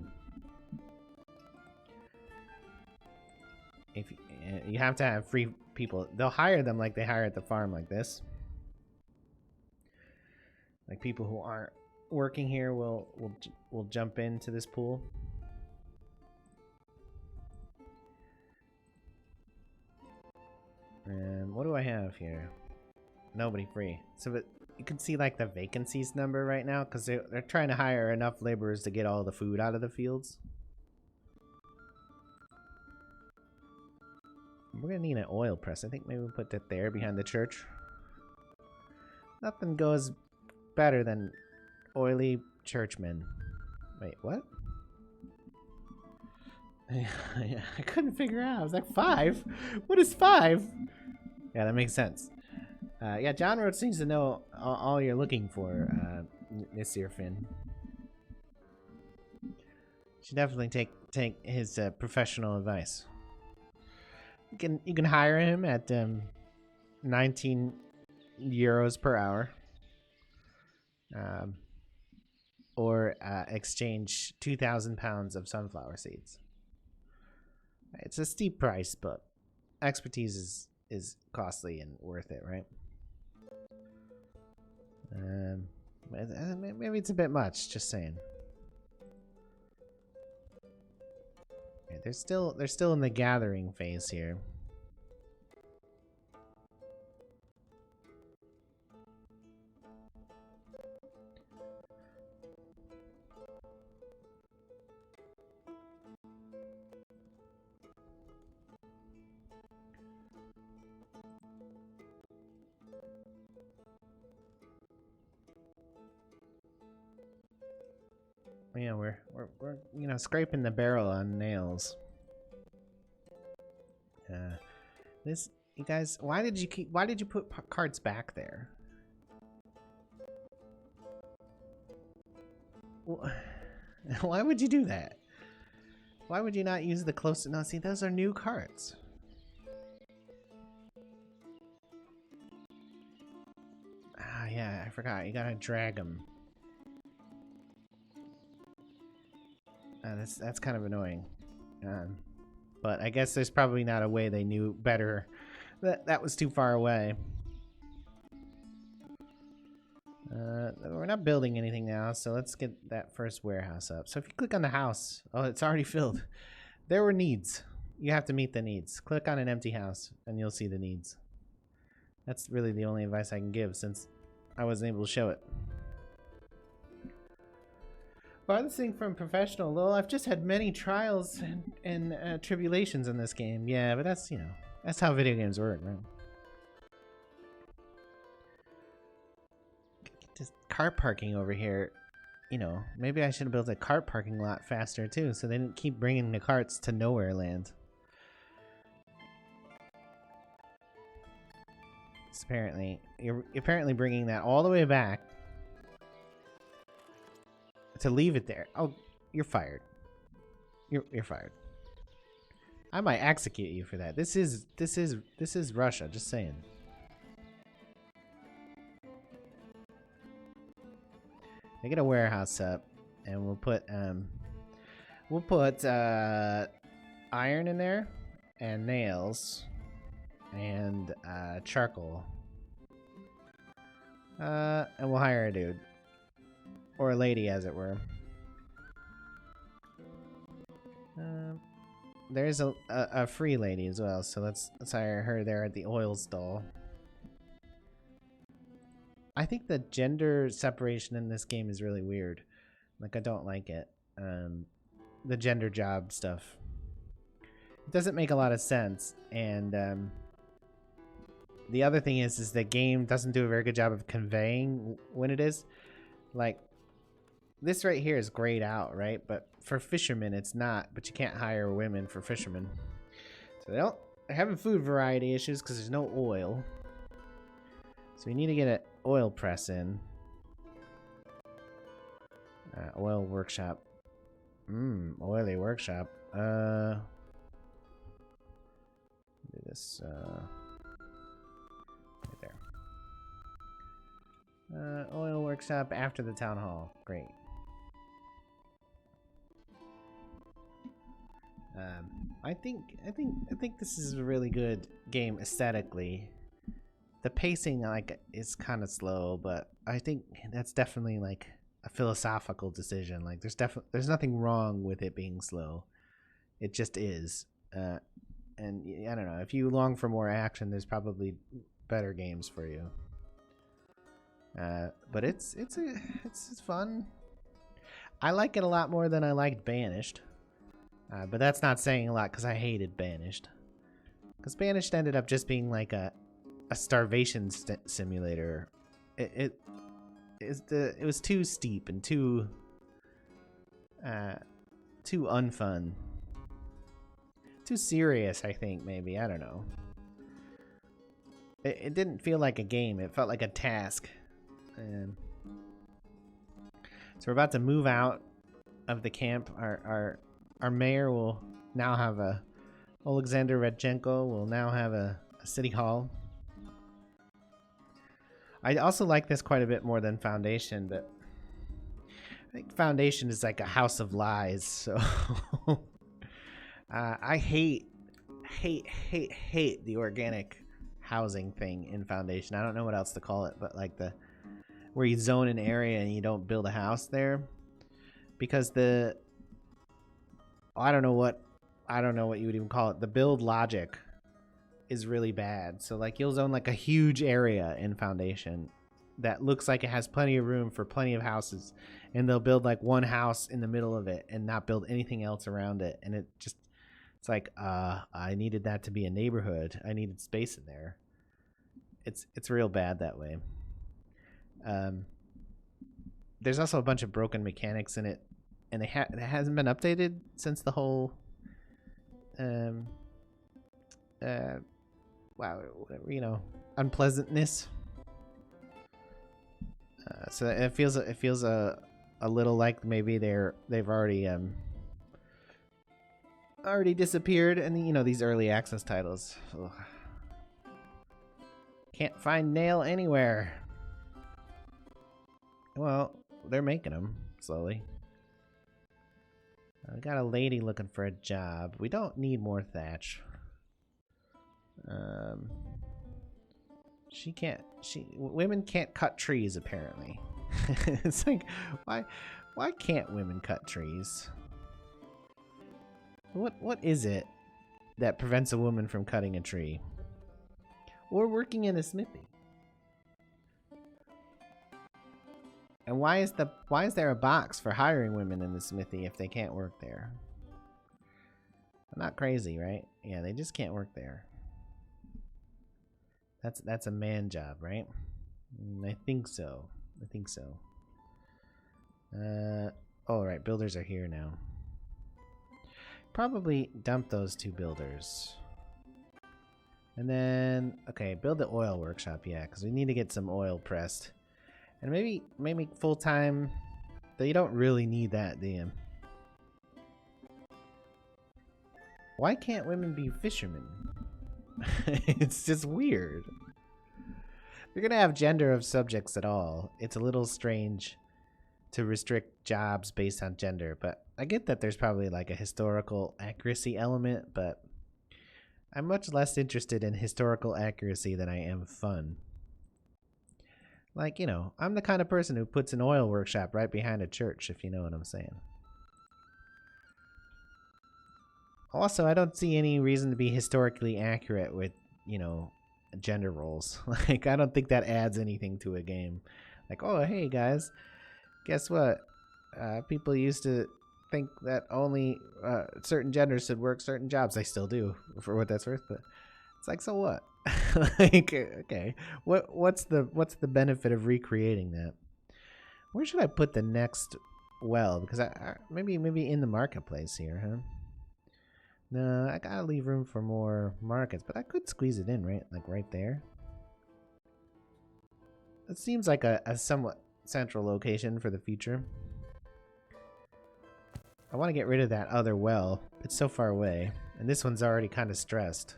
If you have to have free people, they'll hire them like they hire at the farm, like this. Like people who aren't working here will jump into this pool. And what do I have here? Nobody free. So but you can see like the vacancies number right now because they're trying to hire enough laborers to get all the food out of the fields. We're gonna need an oil press. I think maybe we'll put that there behind the church. Nothing goes better than oily churchmen. Wait, what? I couldn't figure out. I was like, 5? What is 5? Yeah, that makes sense. Yeah, John Rhodes seems to know all you're looking for, Monsieur Finn. should definitely take his professional advice. You can hire him at 19 euros per hour, or exchange 2,000 pounds of sunflower seeds. It's a steep price, but expertise is costly and worth it, right? Maybe it's a bit much. Just saying. Okay, they're still in the gathering phase here. Yeah, we're you know, scraping the barrel on nails. This, you guys, why did you put carts back there? Why would you do that? Why would you not use the closest? No, see, those are new carts. Ah, yeah, I forgot. You gotta drag them. That's kind of annoying. But I guess there's probably not a way they knew better. That was too far away. We're not building anything now, so let's get that first warehouse up. So if you click on the house, oh, it's already filled. There were needs. You have to meet the needs. Click on an empty house, and you'll see the needs. That's really the only advice I can give, since I wasn't able to show it. Farthest thing from professional, lol. I've just had many trials and tribulations in this game. Yeah, but that's, you know, that's how video games work, right? Just car parking over here. You know, maybe I should have built a cart parking lot faster too, so they didn't keep bringing the carts to nowhere land. It's you're apparently bringing that all the way back to leave it there. Oh, you're fired. You're fired. I might execute you for that. This is Russia, just saying. I get a warehouse up, and we'll put iron in there, and nails, and charcoal. And we'll hire a dude. Or a lady, as it were. There's a free lady as well, so let's hire her there at the oil stall. I think the gender separation in this game is really weird. Like, I don't like it. The gender job stuff. It doesn't make a lot of sense, and the other thing is the game doesn't do a very good job of conveying when it is. Like, this right here is grayed out, right? But for fishermen, it's not. But you can't hire women for fishermen. So they're having food variety issues because there's no oil. So we need to get an oil press in. Oil workshop. Oily workshop. Do this. Right there. Oil workshop after the town hall. Great. I think this is a really good game aesthetically. The pacing, like, is kind of slow, but I think that's definitely like a philosophical decision. Like, there's nothing wrong with it being slow. It just is. And I don't know, if you long for more action, there's probably better games for you. But it's fun. I like it a lot more than I liked Banished. But that's not saying a lot because I hated Banished. Because Banished ended up just being like a starvation simulator. It was too steep and too unfun. Too serious, I think, maybe. I don't know. It didn't feel like a game. It felt like a task. So we're about to move out of the camp. Our mayor will now have a Alexander Redchenko will now have a city hall. I also like this quite a bit more than Foundation, but I think Foundation is like a house of lies. So I hate the organic housing thing in Foundation. I don't know what else to call it, but like where you zone an area and you don't build a house there, because I don't know what you would even call it. The build logic is really bad. So like you'll zone like a huge area in Foundation that looks like it has plenty of room for plenty of houses, and they'll build like one house in the middle of it and not build anything else around it. And it's like I needed that to be a neighborhood. I needed space in there. It's real bad that way. There's also a bunch of broken mechanics in it, and it hasn't been updated since the whole unpleasantness. So it feels a little like maybe they've already disappeared, and these early access titles. Ugh. Can't find Nail anywhere. Well, they're making them slowly. I got a lady looking for a job. We don't need more thatch. Women can't cut trees apparently. It's like, why can't women cut trees? What is it that prevents a woman from cutting a tree? Or working in a smithy? And why is there a box for hiring women in the smithy if they can't work there? I'm not crazy, right? Yeah, they just can't work there. That's a man job, right? I think so. All right, builders are here now. Probably dump those two builders. And then, okay, build the oil workshop, yeah, because we need to get some oil pressed. And maybe full-time, though you don't really need that, do you? Why can't women be fishermen? It's just weird. If you're gonna have gender of subjects at all, it's a little strange to restrict jobs based on gender, but I get that there's probably like a historical accuracy element, but I'm much less interested in historical accuracy than I am fun. Like, I'm the kind of person who puts an oil workshop right behind a church, if you know what I'm saying. Also, I don't see any reason to be historically accurate with, gender roles. Like, I don't think that adds anything to a game. Like, oh, hey, guys, guess what? People used to think that only certain genders should work certain jobs. They still do, for what that's worth, but it's like, so what? Like, okay, what's the benefit of recreating that? Where should I put the next well? Because maybe in the marketplace here, huh? No, I gotta leave room for more markets, but I could squeeze it in, right? Like right there. It seems like a somewhat central location for the future. I want to get rid of that other well. It's so far away, and this one's already kind of stressed.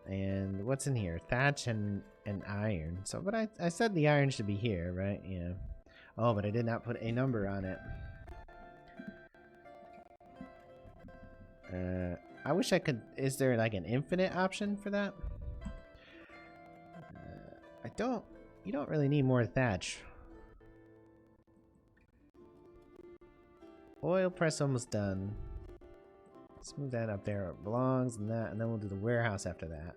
And what's in here? Thatch and iron. So, but I said the iron should be here, right? Yeah. Oh, but I did not put a number on it. I wish I could. Is there like an infinite option for that? You don't really need more thatch. Oil press almost done. Let's move that up there where it belongs, and then we'll do the warehouse after that.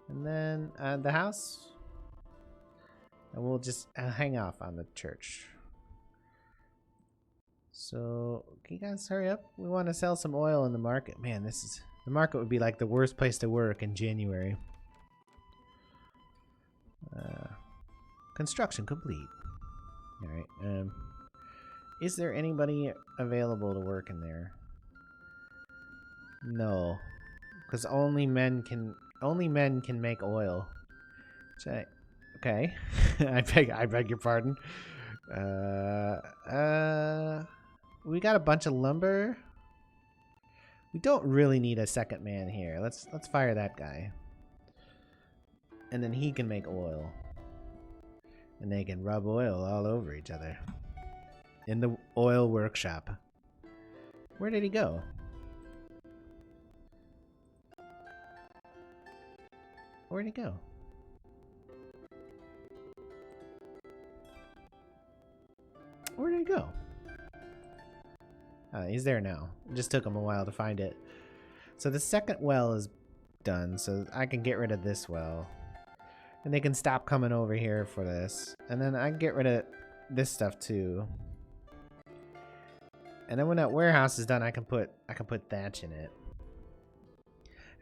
And then the house. And we'll just hang off on the church. So, can you guys hurry up? We want to sell some oil in the market. Man, the market would be like the worst place to work in January. Construction complete. Alright, is there anybody available to work in there? No. Because only men can make oil. Okay. I beg your pardon. We got a bunch of lumber. We don't really need a second man here. Let's fire that guy. And then he can make oil. And they can rub oil all over each other. In the oil workshop. Where did he go? Where'd he go? Where did he go? He's there now. It just took him a while to find it. So the second well is done, so I can get rid of this well. And they can stop coming over here for this. And then I can get rid of this stuff too. And then when that warehouse is done, I can put thatch in it.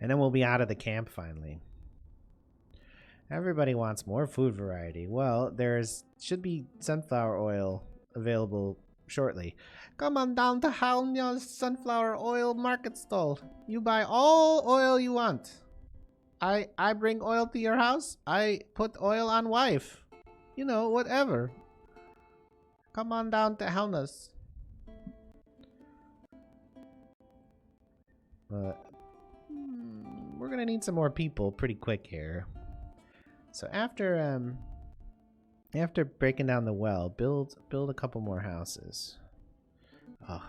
And then we'll be out of the camp finally. Everybody wants more food variety. Well, should be sunflower oil available shortly. Come on down to Halnya's sunflower oil market stall. You buy all oil you want. I bring oil to your house. I put oil on wife. You know, whatever. Come on down to Halna's. But we're gonna need some more people pretty quick here. So after breaking down the well, build a couple more houses. Oh,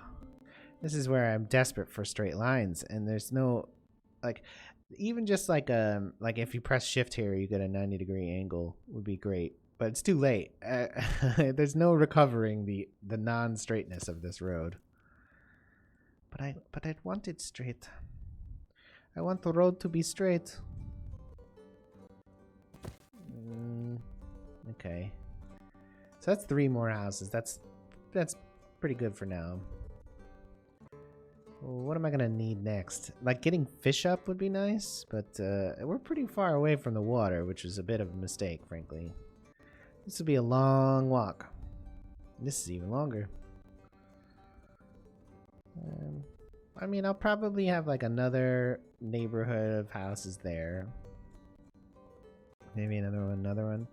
this is where I'm desperate for straight lines, and there's no, like, even just like if you press shift here, you get a 90-degree angle would be great, but it's too late. There's no recovering the non-straightness of this road. But I want it straight. I want the road to be straight. Okay. So that's 3 more houses. That's pretty good for now. Well, what am I gonna need next? Like getting fish up would be nice, but we're pretty far away from the water, which is a bit of a mistake, frankly. This will be a long walk. This is even longer. I mean, I'll probably have like another neighborhood of houses there. Maybe another one.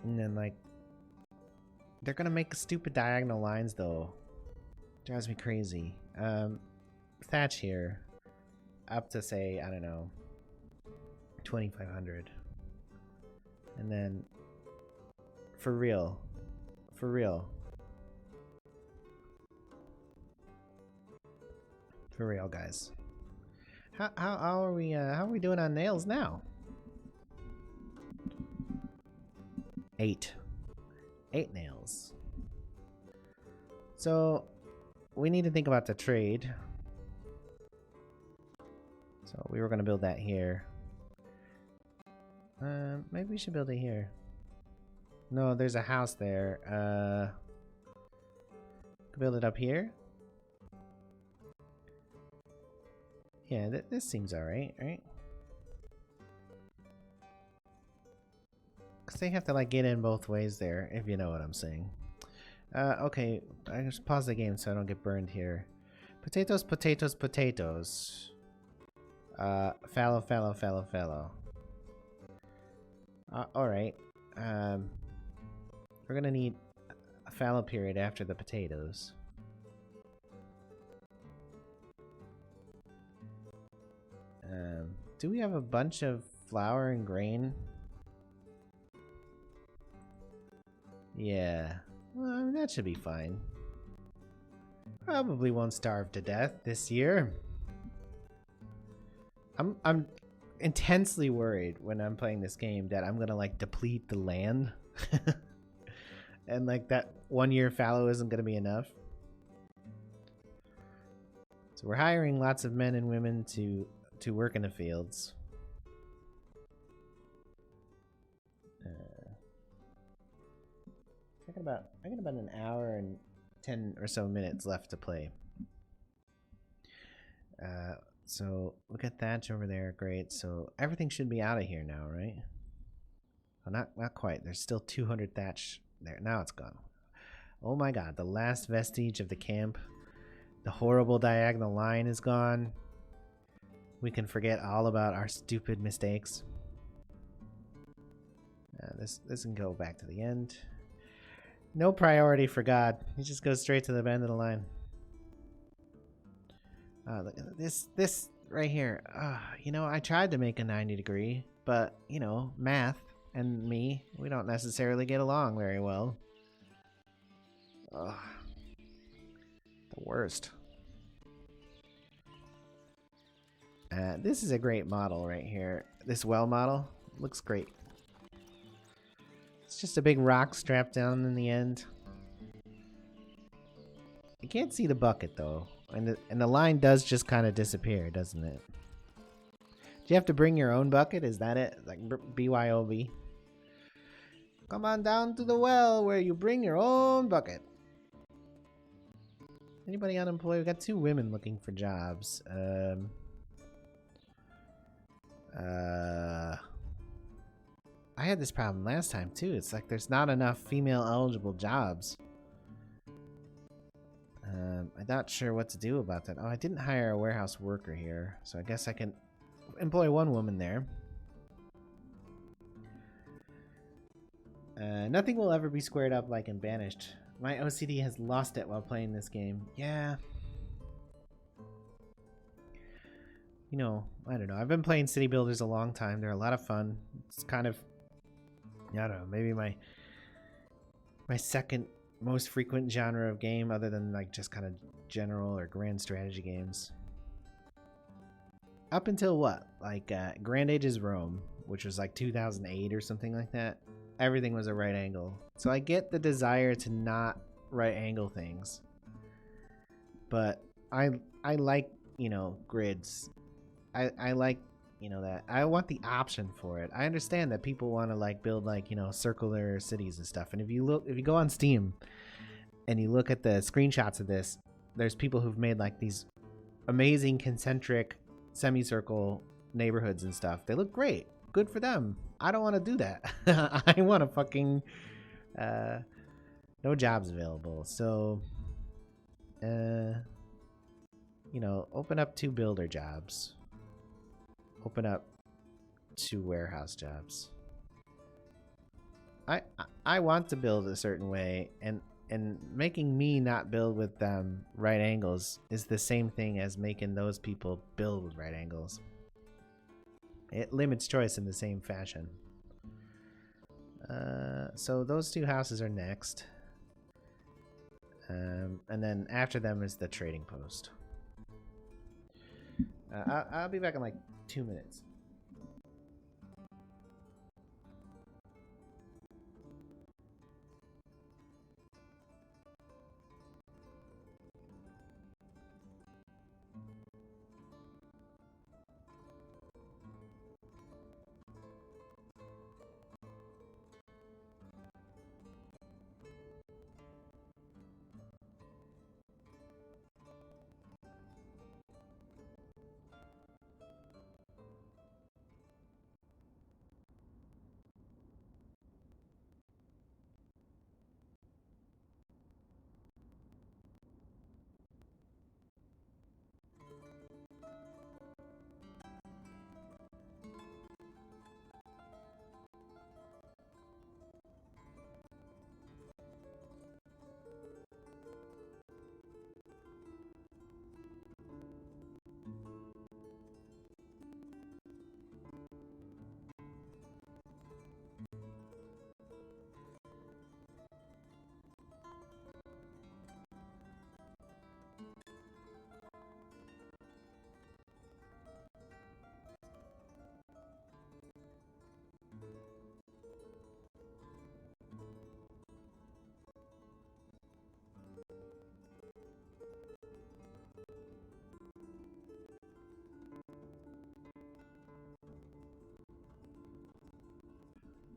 And then like, they're gonna make stupid diagonal lines though. Drives me crazy. Thatch here. Up to say, I don't know, 2,500. And then, for real, guys. How are we doing on nails now? 8 nails. So we need to think about the trade. So we were gonna build that here. Maybe we should build it here. No, there's a house there. Build it up here. Yeah, this seems alright, right? Because they have to like get in both ways there, if you know what I'm saying. Okay, I just pause the game so I don't get burned here. Potatoes. Fallow. Alright. We're gonna need a fallow period after the potatoes. Do we have a bunch of flour and grain? Yeah. Well, I mean, that should be fine. Probably won't starve to death this year. I'm intensely worried when I'm playing this game that I'm gonna like deplete the land. And like that 1 year fallow isn't gonna be enough. So we're hiring lots of men and women to work in the fields. I got about an hour and 10 or so minutes left to play. So look at thatch over there. Great. So everything should be out of here now, right? Oh, not quite. There's still 200 thatch there. Now it's gone. Oh my god, the last vestige of the camp. The horrible diagonal line is gone. We can forget all about our stupid mistakes. This can go back to the end. No priority for God. He just goes straight to the end of the line. Look at this right here. You know, I tried to make a 90-degree, but you know, math and me, we don't necessarily get along very well. Ugh. The worst. This is a great model right here. This well model looks great. It's just a big rock strapped down in the end. You can't see the bucket though, and the line does just kind of disappear, doesn't it? Do you have to bring your own bucket? Is that it? Like BYOB? Come on down to the well where you bring your own bucket. Anybody unemployed? We got 2 women looking for jobs. I had this problem last time too. It's like there's not enough female eligible jobs. I'm not sure what to do about that. Oh, I didn't hire a warehouse worker here, so I guess I can employ 1 woman there. Nothing will ever be squared up like in Banished. My OCD has lost it while playing this game. Yeah. You know, I don't know. I've been playing city builders a long time. They're a lot of fun. It's kind of, I don't know, maybe my second most frequent genre of game, other than like just kind of general or grand strategy games. Up until what? Like Grand Ages Rome, which was like 2008 or something like that. Everything was a right angle. So I get the desire to not right angle things. But I like, you know, grids. I like, you know, that I want the option for it. I understand that people want to like build like, you know, circular cities and stuff. And if you go on Steam and you look at the screenshots of this, there's people who've made like these amazing concentric semicircle neighborhoods and stuff. They look great. Good for them. I don't want to do that. I want to fucking no jobs available. So you know, open up 2 builder jobs. Open up 2 warehouse jobs. I want to build a certain way, and making me not build with them right angles is the same thing as making those people build with right angles. It limits choice in the same fashion. So those 2 houses are next. And then after them is the trading post. I'll be back in like 2 minutes.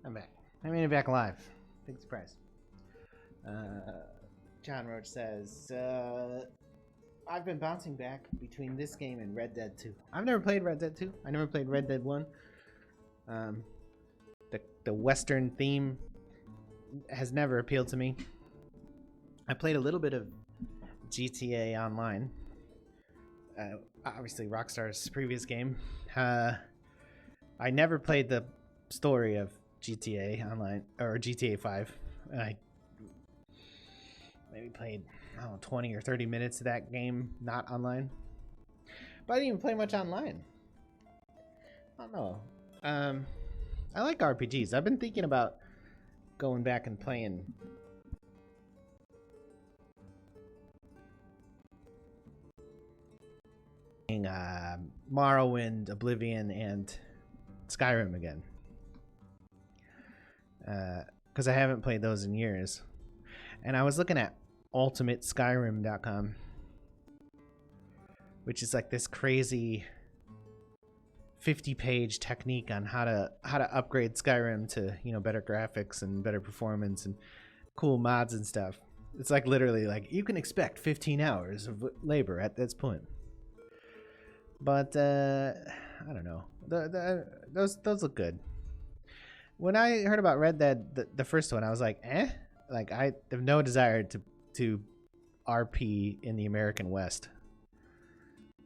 I'm back. I mean, back live. Big surprise. John Roach says, I've been bouncing back between this game and Red Dead 2. I've never played Red Dead 2. I never played Red Dead 1. The Western theme has never appealed to me. I played a little bit of GTA Online. Obviously, Rockstar's previous game. I never played the story of GTA Online or GTA 5. And I maybe played, I don't know, 20 or 30 minutes of that game, not online. But I didn't even play much online. I don't know. I like RPGs. I've been thinking about going back and playing Morrowind, Oblivion, and Skyrim again. Because I haven't played those in years. And I was looking at ultimateskyrim.com, which is like this crazy 50-page technique on how to upgrade Skyrim to, you know, better graphics and better performance and cool mods and stuff. It's like literally like you can expect 15 hours of labor at this point. But I don't know. Those look good. When I heard about Red Dead, the first one, I was like, eh? Like I have no desire to RP in the American West.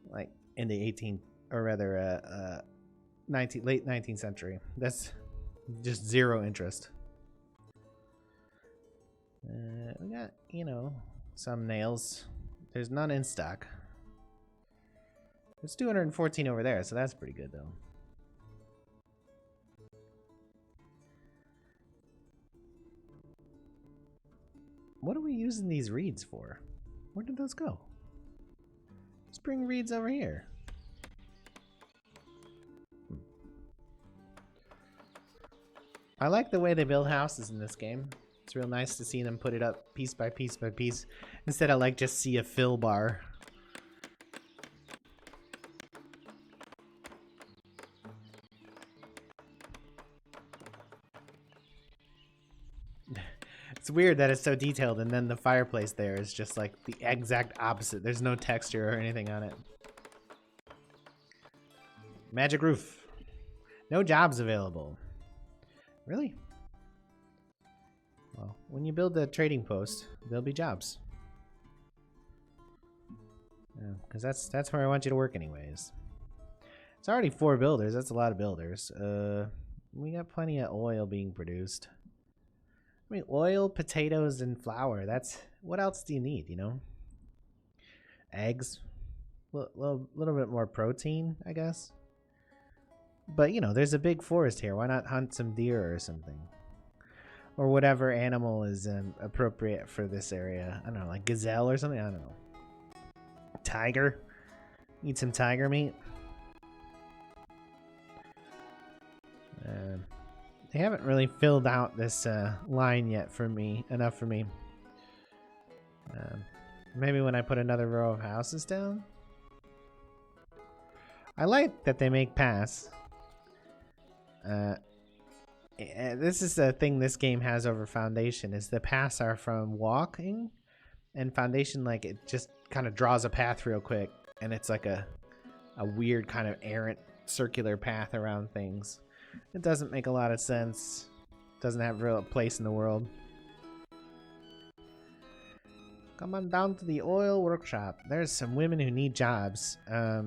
Like in the 18th, or rather late 19th century. That's just zero interest. We got, you know, some nails. There's none in stock. There's 214 over there, so that's pretty good though. What are we using these reeds for? Where did those go? Let's bring reeds over here. I like the way they build houses in this game. It's real nice to see them put it up piece by piece by piece instead of like just see a fill bar. It's weird that it's so detailed and then the fireplace there is just like the exact opposite. There's no texture or anything on it. Magic roof. No jobs available. Really? Well, when you build a trading post, there'll be jobs. Because that's where I want you to work anyways. It's already 4 builders. That's a lot of builders. We got plenty of oil being produced. I mean, oil, potatoes, and flour. That's... What else do you need, you know? Eggs. Little bit more protein, I guess. But, you know, there's a big forest here. Why not hunt some deer or something? Or whatever animal is appropriate for this area. I don't know, like gazelle or something? I don't know. Tiger? Eat some tiger meat? They haven't really filled out this line yet for me, enough for me. Maybe when I put another row of houses down? I like that they make paths. This is the thing this game has over Foundation, is the paths are from walking, and Foundation, like, it just kind of draws a path real quick, and it's like a weird kind of errant circular path around things. It doesn't make a lot of sense. Doesn't have a real place in the world. Come on down to the oil workshop. There's some women who need jobs. There's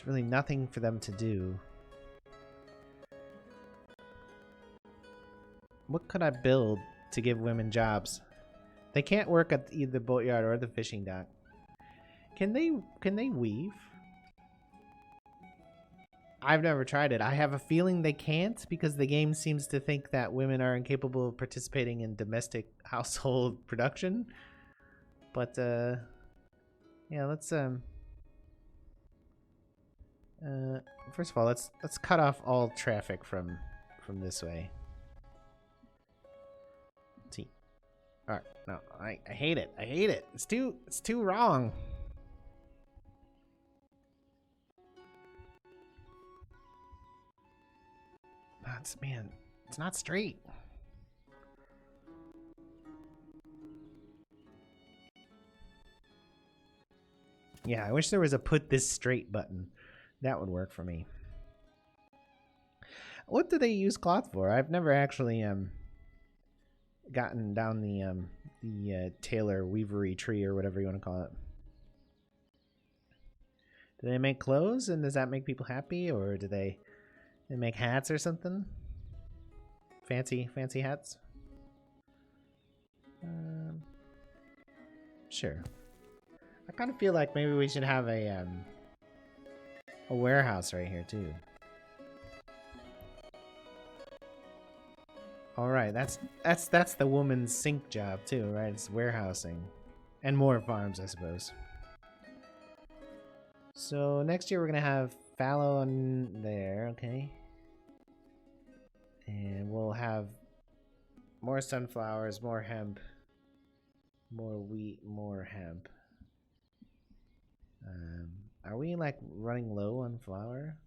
really nothing for them to do. What could I build to give women jobs? They can't work at either the boatyard or the fishing dock. Can they weave? I've never tried it. I have a feeling they can't because the game seems to think that women are incapable of participating in domestic household production. But yeah, let's first of all, let's cut off all traffic from this way. T. All right. No, I hate it. I hate it. It's too wrong. Man, it's not straight. Yeah, I wish there was a put this straight button. That would work for me. What do they use cloth for? I've never actually gotten down the tailor weavery tree or whatever you want to call it. Do they make clothes, and does that make people happy, or do they make hats or something? Fancy hats? Sure. I kind of feel like maybe we should have a warehouse right here too. All right, that's the woman's sink job too, right? It's warehousing, and more farms, I suppose. So next year we're gonna have fallow on there, okay? And we'll have more sunflowers, more hemp, more wheat, more hemp. Are we like running low on flour?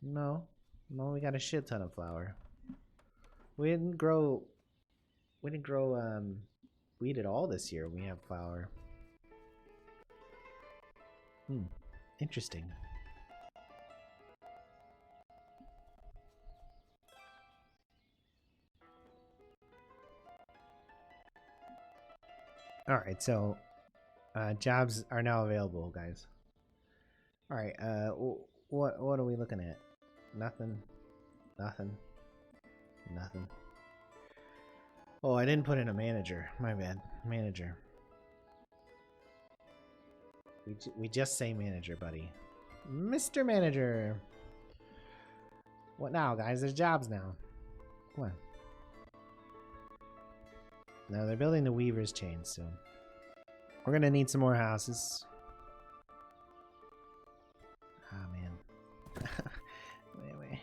No, we got a shit ton of flour. We didn't grow wheat at all this year. We have flour. Interesting. All right, so jobs are now available, guys. All right, what are we looking at? Nothing. Oh, I didn't put in a manager. My bad. Manager. We just say manager, buddy. Mr. Manager. What now, guys? There's jobs now. Come on. No, they're building the Weaver's Chain soon. We're gonna need some more houses. Oh, man. wait.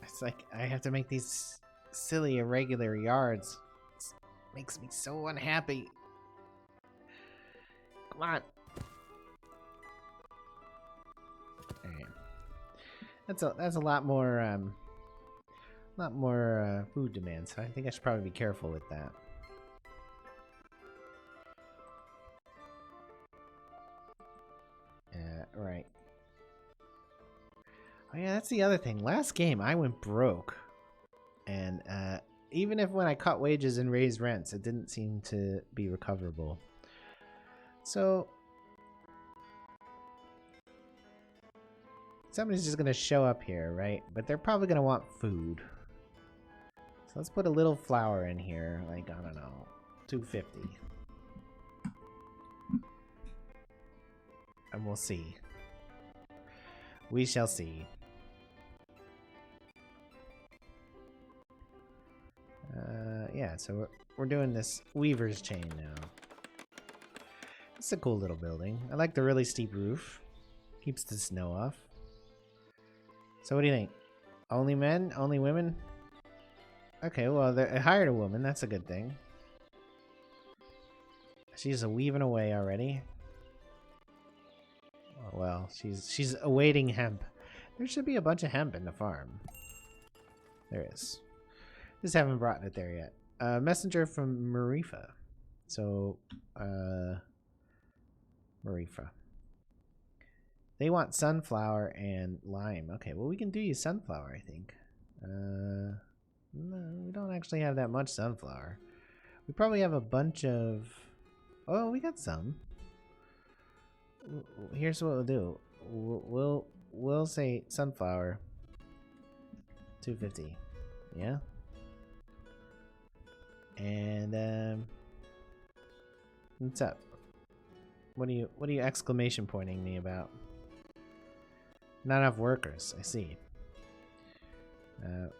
It's like I have to make these silly irregular yards. It makes me so unhappy. Come on. Alright. That's a lot more food demands. I think I should probably be careful with that. Right. Oh yeah, that's the other thing. Last game I went broke. And even if when I cut wages and raised rents, it didn't seem to be recoverable. So somebody's just gonna show up here, right? But they're probably gonna want food. So let's put a little flour in here, like, I don't know, 250. And we'll see. We shall see. Yeah, so we're doing this Weaver's Chain now. It's a cool little building. I like the really steep roof. Keeps the snow off. So what do you think? Only men? Only women? Okay, well, they hired a woman. That's a good thing. She's weaving away already. Oh, well, she's awaiting hemp. There should be a bunch of hemp in the farm. There is. Just haven't brought it there yet. Messenger from Marifa. So, Marifa. They want sunflower and lime. Okay, well, we can do you sunflower, I think. No, we don't actually have that much sunflower. We probably have a bunch of... Oh, we got some. Here's what we'll do. We'll say sunflower. 250. Yeah. And what's up? What are you exclamation pointing me about? Not enough workers. I see.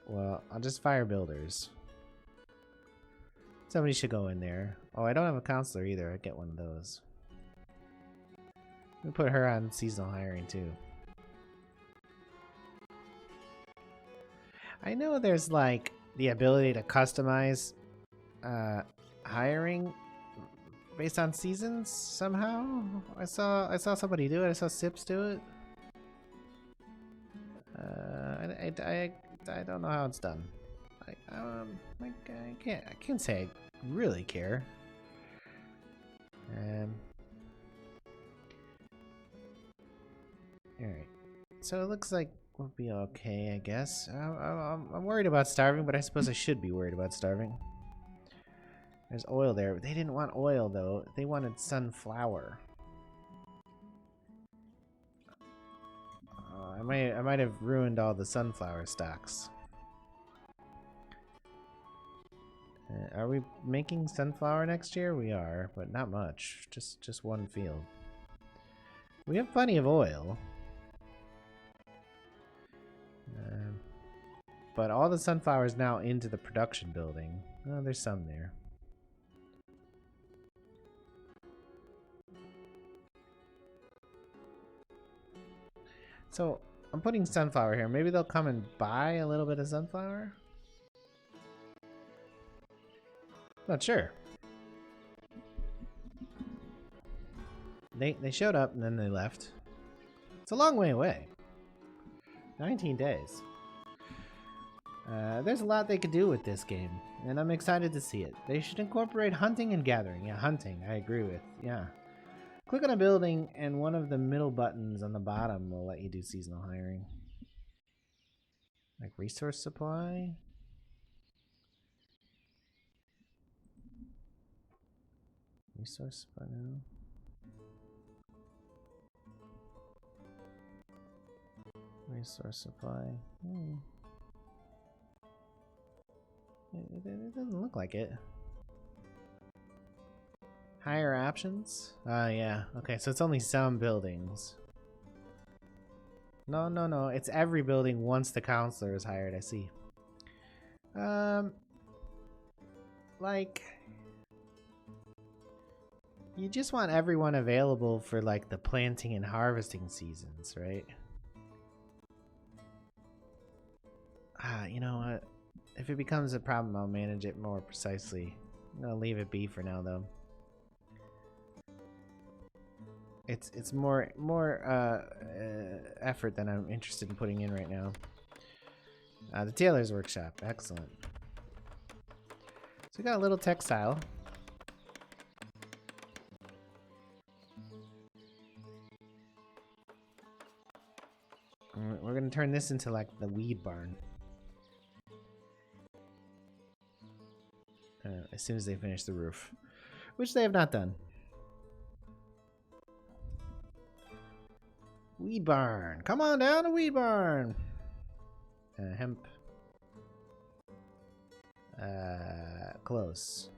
Well, I'll just fire builders. Somebody should go in there. Oh, I don't have a counselor either. I'd get one of those. We put her on seasonal hiring too. I know there's like the ability to customize hiring based on seasons somehow. I saw somebody do it. I saw Sips do it. I don't know how it's done. I can't say I really care. Alright. So it looks like we'll be okay, I guess. I'm worried about starving, but I suppose I should be worried about starving. There's oil there. They didn't want oil, though. They wanted sunflower. I might have ruined all the sunflower stocks. Are we making sunflower next year? We are, but not much. Just one field. We have plenty of oil. But all the sunflowers now into the production building. Oh, there's some there. So, I'm putting sunflower here. Maybe they'll come and buy a little bit of sunflower? Not sure. They showed up and then they left. It's a long way away. 19 days. There's a lot they could do with this game, and I'm excited to see it. They should incorporate hunting and gathering. Yeah, hunting, I agree with. Yeah. Click on a building, and one of the middle buttons on the bottom will let you do seasonal hiring. Like resource supply? Resource supply now. Resource supply. It doesn't look like it. Higher options? Yeah. Okay, so it's only some buildings. No. It's every building once the counselor is hired, I see. Like... You just want everyone available for, like, the planting and harvesting seasons, right? You know what? If it becomes a problem, I'll manage it more precisely. I'll leave it be for now, though. It's more effort than I'm interested in putting in right now. The tailor's workshop, excellent. So we got a little textile. We're gonna turn this into like the weed barn. As soon as they finish the roof, which they have not done. Weed barn, come on down to weed barn. Hemp. Close.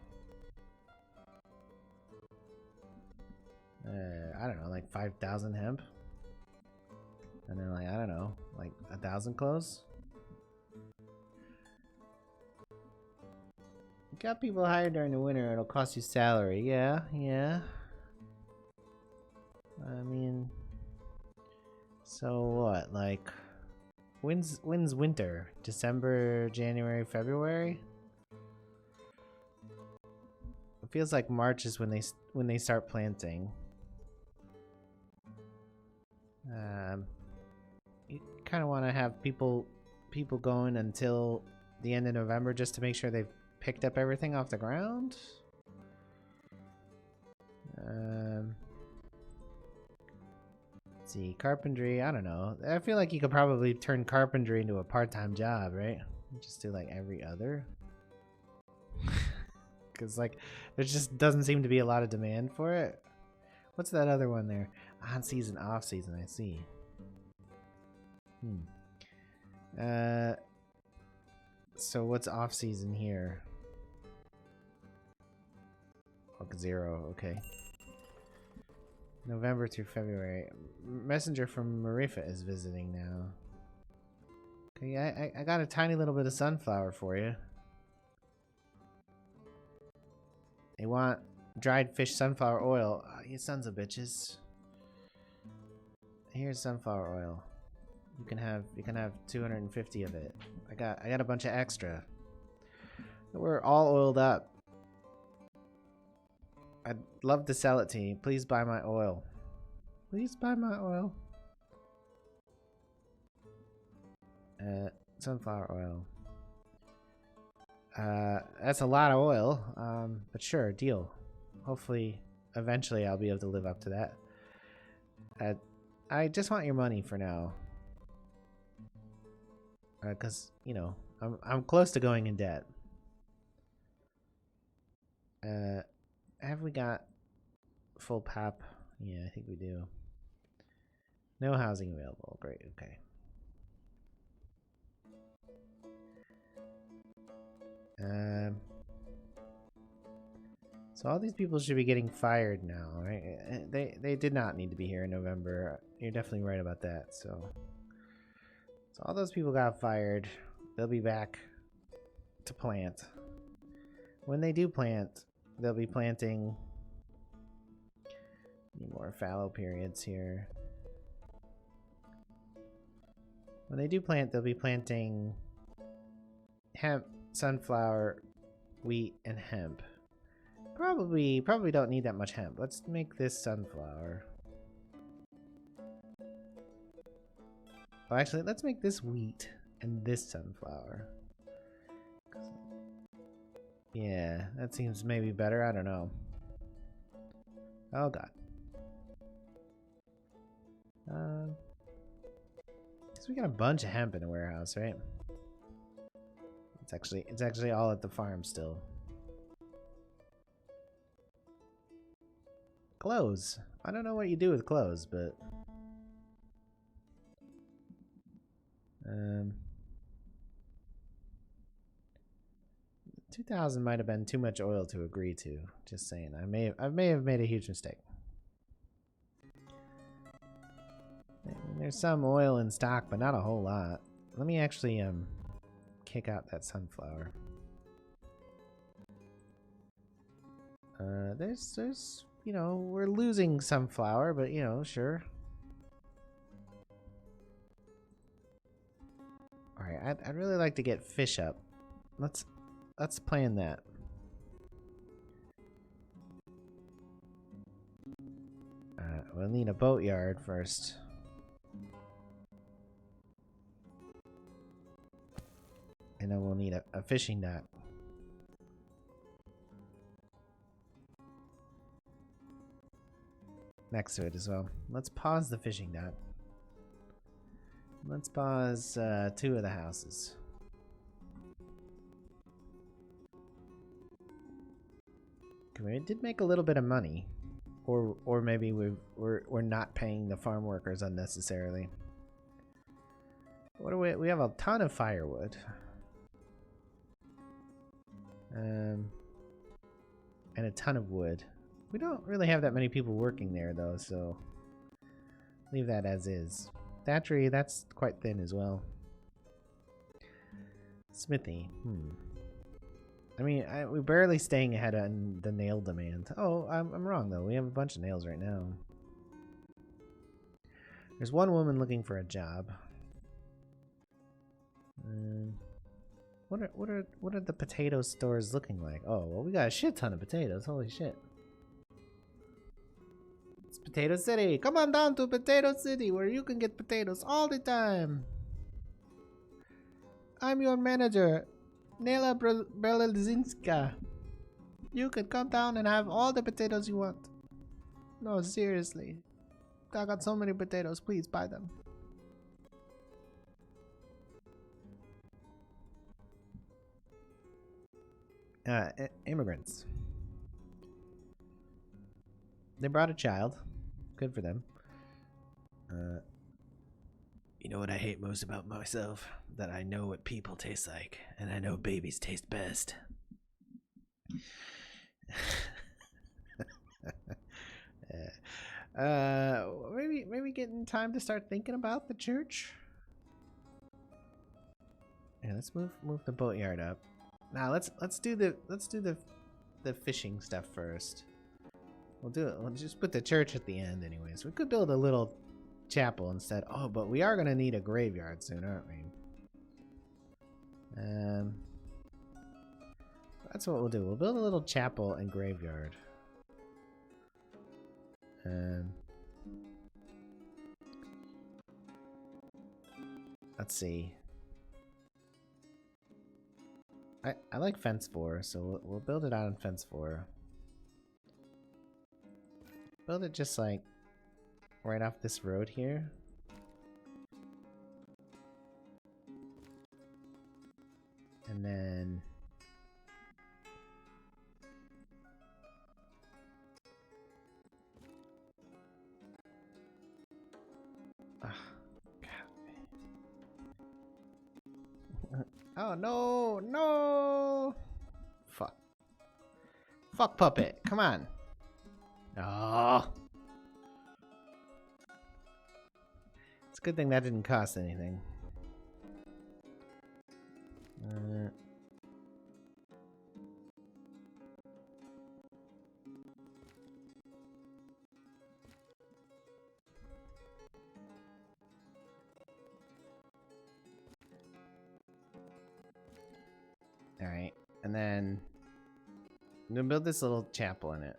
I don't know, like 5,000 hemp. And then like, I don't know, like 1,000 clothes. You got people hired during the winter, it'll cost you salary. Yeah. I mean, so what, like, when's winter? December, January, February? It feels like March is when they start planting. You kind of want to have people going until the end of November just to make sure they've picked up everything off the ground. Let's see, carpentry, I don't know. I feel like you could probably turn carpentry into a part-time job, right? Just do like every other. Because like there just doesn't seem to be a lot of demand for it. What's that other one there? On season, off season, I see. So what's off season here? Oh, 0, okay. November through February. Messenger from Marifa is visiting now. Okay, I got a tiny little bit of sunflower for you. They want dried fish sunflower oil. Oh, you sons of bitches. Here's sunflower oil. You can have 250 of it. I got a bunch of extra. We're all oiled up. I'd love to sell it to you. Please buy my oil. Please buy my oil. Sunflower oil. That's a lot of oil. But sure, deal. Hopefully, eventually I'll be able to live up to that. I just want your money for now. Cause, you know, I'm close to going in debt. Have we got full pap? Yeah, I think we do. No housing available. Great, okay. So all these people should be getting fired now, right? They did not need to be here in November. You're definitely right about that. So all those people got fired. They'll be back to plant. When they do plant, they'll be planting. Need more fallow periods here. When they do plant, they'll be planting hemp, sunflower, wheat, and hemp. Probably don't need that much hemp. Let's make this sunflower. Oh, actually, let's make this wheat and this sunflower. Yeah, that seems maybe better. I don't know. Oh god. So we got a bunch of hemp in the warehouse, right? It's actually all at the farm still. Clothes. I don't know what you do with clothes, but 2,000 might have been too much oil to agree to. Just saying. I may have made a huge mistake. There's some oil in stock, but not a whole lot. Let me actually kick out that sunflower. There's you know, we're losing sunflower, but you know, sure. All right, I'd really like to get fish up. Let's plan that. We'll need a boatyard first. And then we'll need a fishing net. Next to it as well. Let's pause the fishing net. Let's pause 2 of the houses. We did make a little bit of money, or maybe we're not paying the farm workers unnecessarily. What do we have a ton of firewood. And a ton of wood. We don't really have that many people working there though, so leave that as is. Thatchery, that's quite thin as well. Smithy, I mean, we're barely staying ahead on the nail demand. Oh, I'm wrong though. We have a bunch of nails right now. There's one woman looking for a job. What are the potato stores looking like? Oh, well, we got a shit ton of potatoes. Holy shit. It's Potato City. Come on down to Potato City where you can get potatoes all the time. I'm your manager, Nela Brelezinska. You can come down and have all the potatoes you want. No, seriously. I got so many potatoes. Please buy them. Immigrants. They brought a child. Good for them. You know what I hate most about myself? That I know what people taste like, and I know babies taste best. Maybe getting time to start thinking about the church. Yeah, let's move the boatyard up. Now let's do the fishing stuff first. We'll do it. We'll just put the church at the end anyways. We could build a little chapel instead. Oh, but we are gonna need a graveyard soon, aren't we? That's what we'll do. We'll build a little chapel and graveyard. Let's see. I like fence 4, so we'll build it out on fence 4. Build it just like right off this road here. And then oh no, no! Fuck. Fuck puppet. Come on. Oh. It's a good thing that didn't cost anything. Alright, and then I'm gonna build this little chapel in it.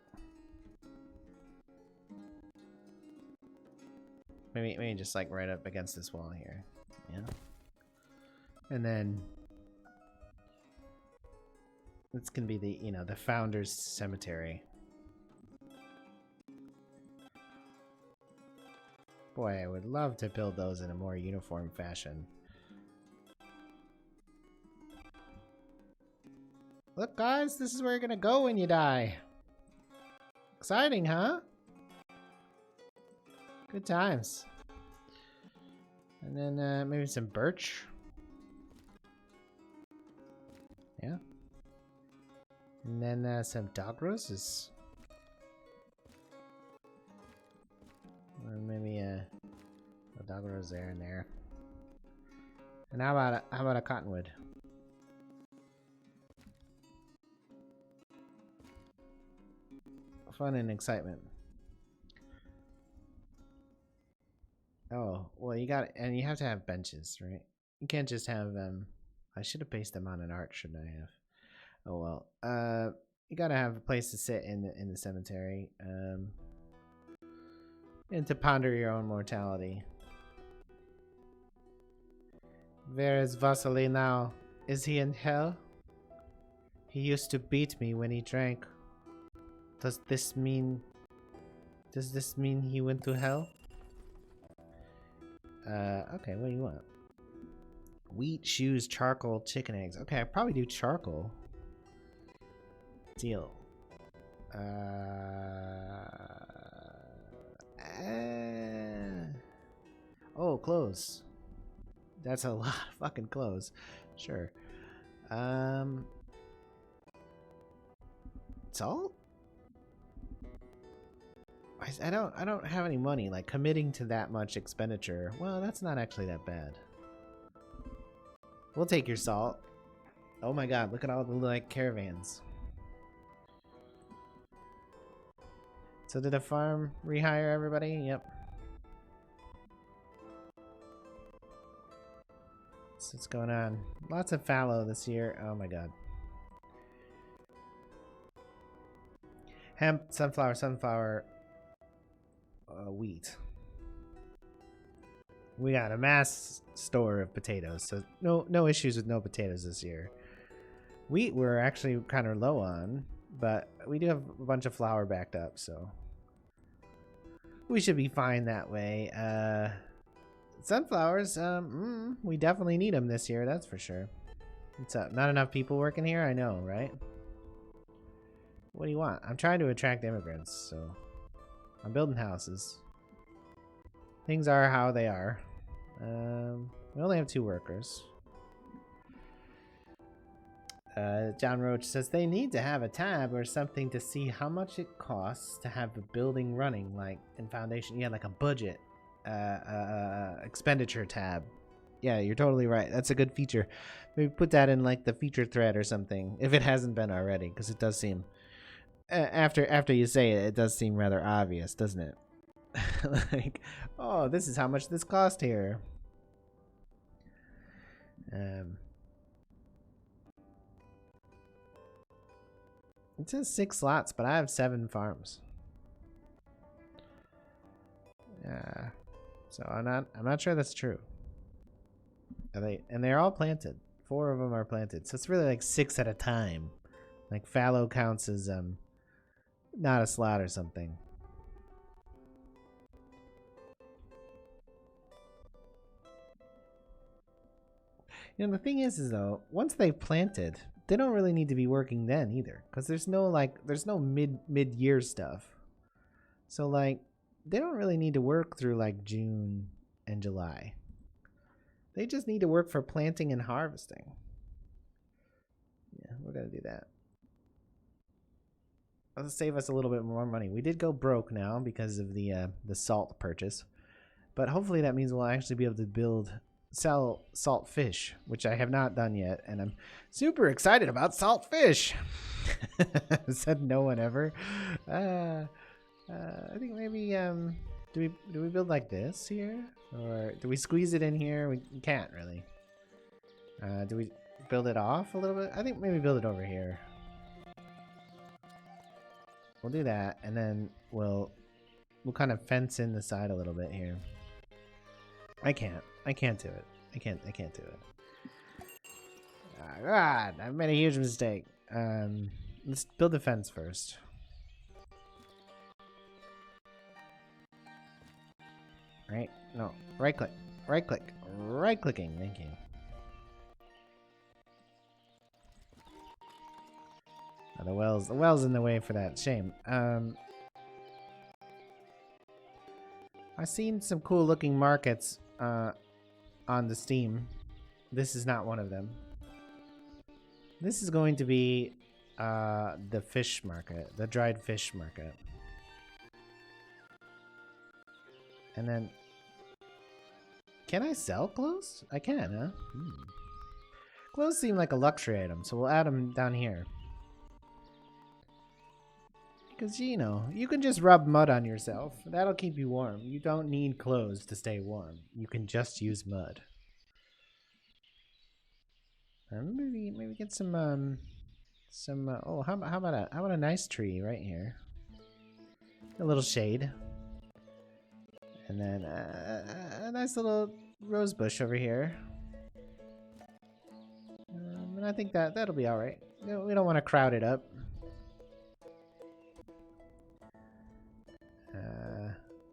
Maybe just like right up against this wall here. Yeah. And then this can be the, you know, the founder's cemetery. Boy, I would love to build those in a more uniform fashion. Look, guys, this is where you're gonna go when you die. Exciting, huh? Good times. And then maybe some birch. Yeah. And then some dog roses. Or maybe a dog rose there and there. And how about a cottonwood? Fun and excitement. Oh, well, you have to have benches, right? You can't just have I should have based them on an arch, shouldn't I have? Oh well. You gotta have a place to sit in the cemetery. And to ponder your own mortality. Where is Vasily now? Is he in hell? He used to beat me when he drank. Does this mean he went to hell? Okay, what do you want? Wheat, shoes, charcoal, chicken eggs. Okay, I'd probably do charcoal. Deal. Oh, clothes. That's a lot of fucking clothes. Sure. Salt? I don't have any money. Like, committing to that much expenditure, well, that's not actually that bad. We'll take your salt. Oh my god, look at all the like caravans. So did the farm rehire everybody? Yep. So what's going on? Lots of fallow this year. Oh my god. Hemp, sunflower, wheat. We got a mass store of potatoes, so no issues with no potatoes this year. Wheat we're actually kind of low on, but we do have a bunch of flour backed up, so we should be fine that way. Sunflowers, we definitely need them this year, that's for sure. What's up? Not enough people working here? I know, right? What do you want? I'm trying to attract immigrants, so I'm building houses. Things are how they are. We only have 2 workers. John Roach says they need to have a tab or something to see how much it costs to have the building running, like in Foundation. Yeah, like a budget expenditure tab. Yeah, you're totally right. That's a good feature. Maybe put that in like the feature thread or something, if it hasn't been already, because it does seem after you say it, it does seem rather obvious, doesn't it? Like, oh, this is how much this cost here. It says 6 slots, but I have 7 farms. Yeah, so I'm not sure that's true. And they're all planted. 4 of them are planted, so it's really like 6 at a time. Like fallow counts as not a slot or something. You know, the thing is though, once they've planted, they don't really need to be working then either, because there's no mid-year stuff. So like, they don't really need to work through like June and July. They just need to work for planting and harvesting. Yeah, we're gonna do that. That'll save us a little bit more money. We did go broke now because of the salt purchase, but hopefully that means we'll actually be able to sell salt fish, which I have not done yet, and I'm super excited about salt fish. Said no one ever. I think maybe do we build like this here, or do we squeeze it in here? We can't really. Do we build it off a little bit? I think maybe build it over here. We'll do that, and then we'll kind of fence in the side a little bit here. I can't do it. I can't do it. God, I've made a huge mistake. Let's build the fence first. Right? No. Right click. Right click. Right clicking. Thank you. Oh, the well's in the way for that. Shame. I've seen some cool looking markets on the Steam. This is not one of them. This is going to be the fish market, the dried fish market. And then, can I sell clothes? I can, huh? Clothes seem like a luxury item, so we'll add them down here. Because, you know, you can just rub mud on yourself. That'll keep you warm. You don't need clothes to stay warm. You can just use mud. Maybe get some oh, how about a nice tree right here? A little shade. And then a nice little rose bush over here. And I think that'll be all right. We don't want to crowd it up.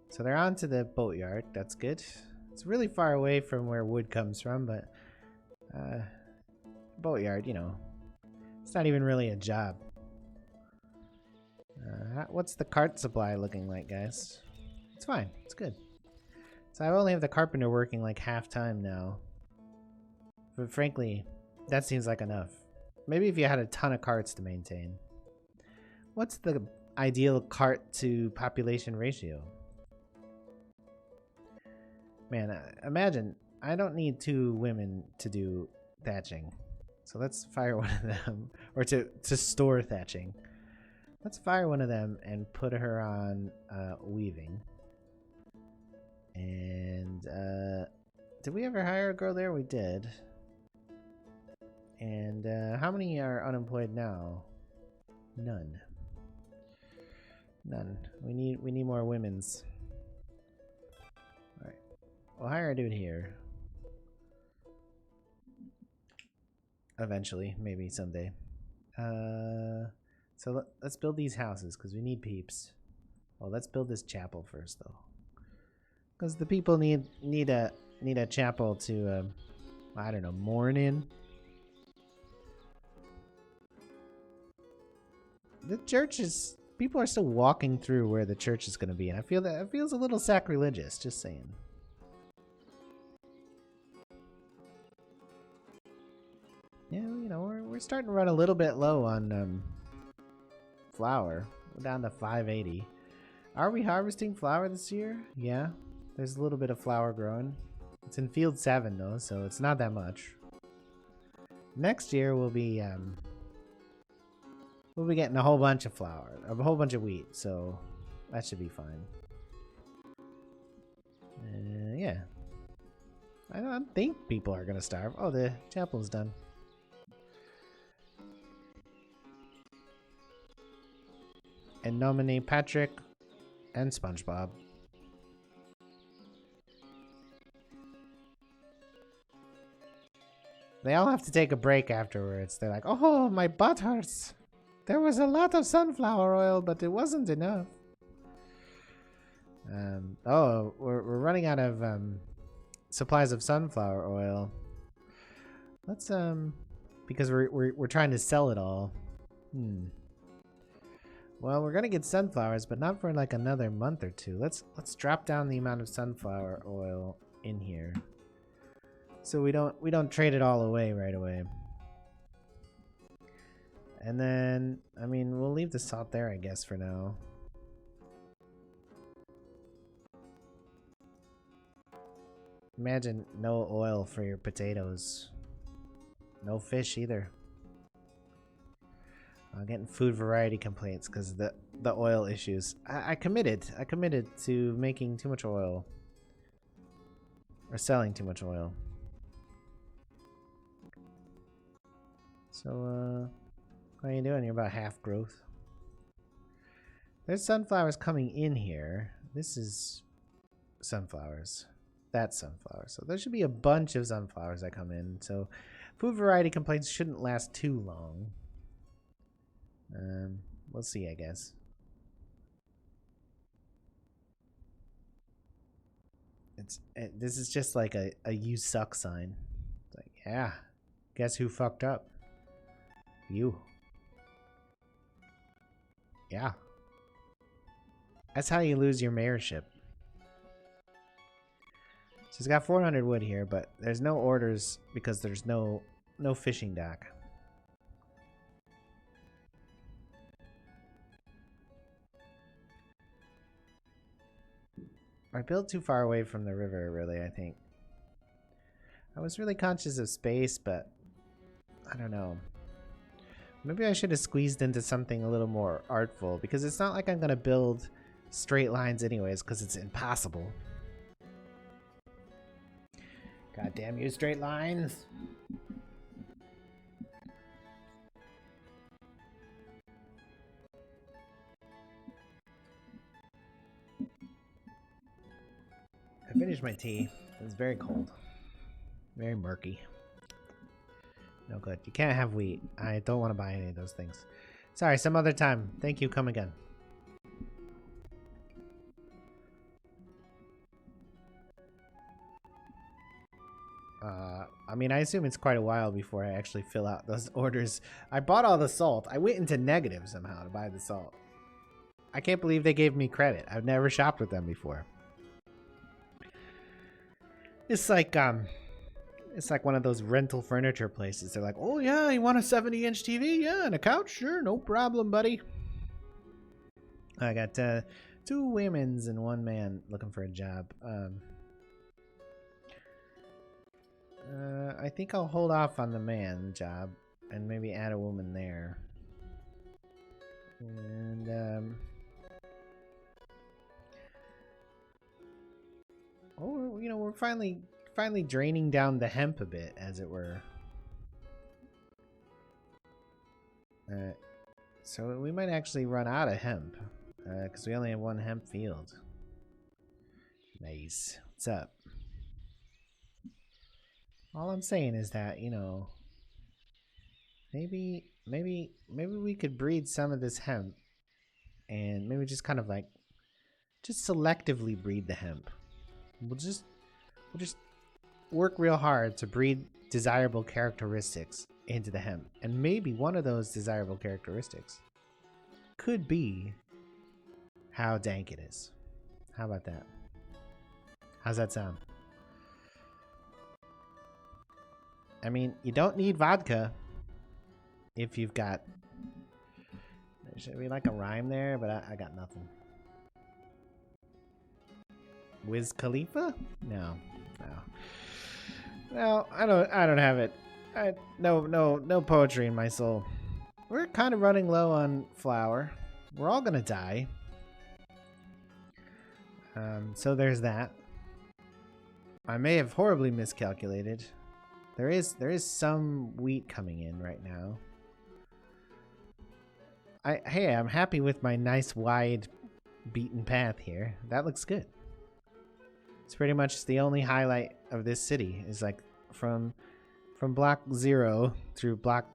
So they're on to the boatyard. That's good. It's really far away from where wood comes from, but boatyard, you know, it's not even really a job. What's the cart supply looking like, guys? It's fine. It's good. So I only have the carpenter working like half time now. But frankly, that seems like enough. Maybe if you had a ton of carts to maintain. What's the ideal cart to population ratio? Man, imagine, I don't need 2 women to do thatching. So let's fire one of them, or to store thatching. Let's fire one of them and put her on weaving. And did we ever hire a girl there? We did. And how many are unemployed now? None. None. We need more women's. All right. We'll hire a dude here. Eventually, maybe someday. So let's build these houses because we need peeps. Well, let's build this chapel first, though, because the people need a chapel to I don't know, mourn in. The church is, people are still walking through where the church is going to be, and I feel that it feels a little sacrilegious. Just saying. Yeah, you know, we're starting to run a little bit low on flour. We're down to 580. Are we harvesting flour this year? Yeah, there's a little bit of flour growing. It's in field 7 though, so it's not that much. Next year we'll be getting a whole bunch of flour, a whole bunch of wheat, so that should be fine. Yeah, I don't think people are gonna starve. Oh, the chapel's done. And nominate Patrick and SpongeBob. They all have to take a break afterwards. They're like, oh, my butt hurts. There was a lot of sunflower oil, but it wasn't enough. Oh, we're running out of supplies of sunflower oil. Let's because we're trying to sell it all. Well, we're gonna get sunflowers, but not for like another month or 2. Let's drop down the amount of sunflower oil in here, so we don't trade it all away right away. And then, I mean, we'll leave the salt there, I guess, for now. Imagine no oil for your potatoes. No fish either. I'm getting food variety complaints because of the oil issues. I committed to making too much oil. Or selling too much oil. So, how are you doing? You're about half growth. There's sunflowers coming in here. This is sunflowers. That's sunflowers. So there should be a bunch of sunflowers that come in. So food variety complaints shouldn't last too long. We'll see, I guess. This is just like a you suck sign. It's like, yeah, guess who fucked up? You. Yeah. That's how you lose your mayorship. So it's got 400 wood here, but there's no orders because there's no fishing dock. I built too far away from the river, really, I think. I was really conscious of space, but I don't know. Maybe I should have squeezed into something a little more artful, because it's not like I'm going to build straight lines anyways, because it's impossible. God damn you, straight lines! I finished my tea. It was very cold. Very murky. No good. You can't have wheat. I don't want to buy any of those things. Sorry, some other time. Thank you. Come again. I mean, I assume it's quite a while before I actually fill out those orders. I bought all the salt. I went into negative somehow to buy the salt. I can't believe they gave me credit. I've never shopped with them before. It's like one of those rental furniture places. They're like, oh yeah, you want a 70-inch TV? Yeah, and a couch? Sure, no problem, buddy. I got 2 women's and 1 man looking for a job. I think I'll hold off on the man job and maybe add a woman there. And oh, you know, we're finally draining down the hemp a bit, as it were. So we might actually run out of hemp, because we only have 1 hemp field. Nice. What's up? All I'm saying is that, you know, maybe we could breed some of this hemp, and maybe just kind of like, just selectively breed the hemp. We'll just work real hard to breed desirable characteristics into the hemp. And maybe one of those desirable characteristics could be how dank it is. How about that? How's that sound? I mean, you don't need vodka if you've got... There should be like a rhyme there, but I got nothing. Wiz Khalifa? No. No, I don't have it. No poetry in my soul. We're kind of running low on flour. We're all gonna die. So there's that. I may have horribly miscalculated. There is some wheat coming in right now. Hey, I'm happy with my nice wide beaten path here. That looks good. It's pretty much the only highlight of this city is like from block 0 through block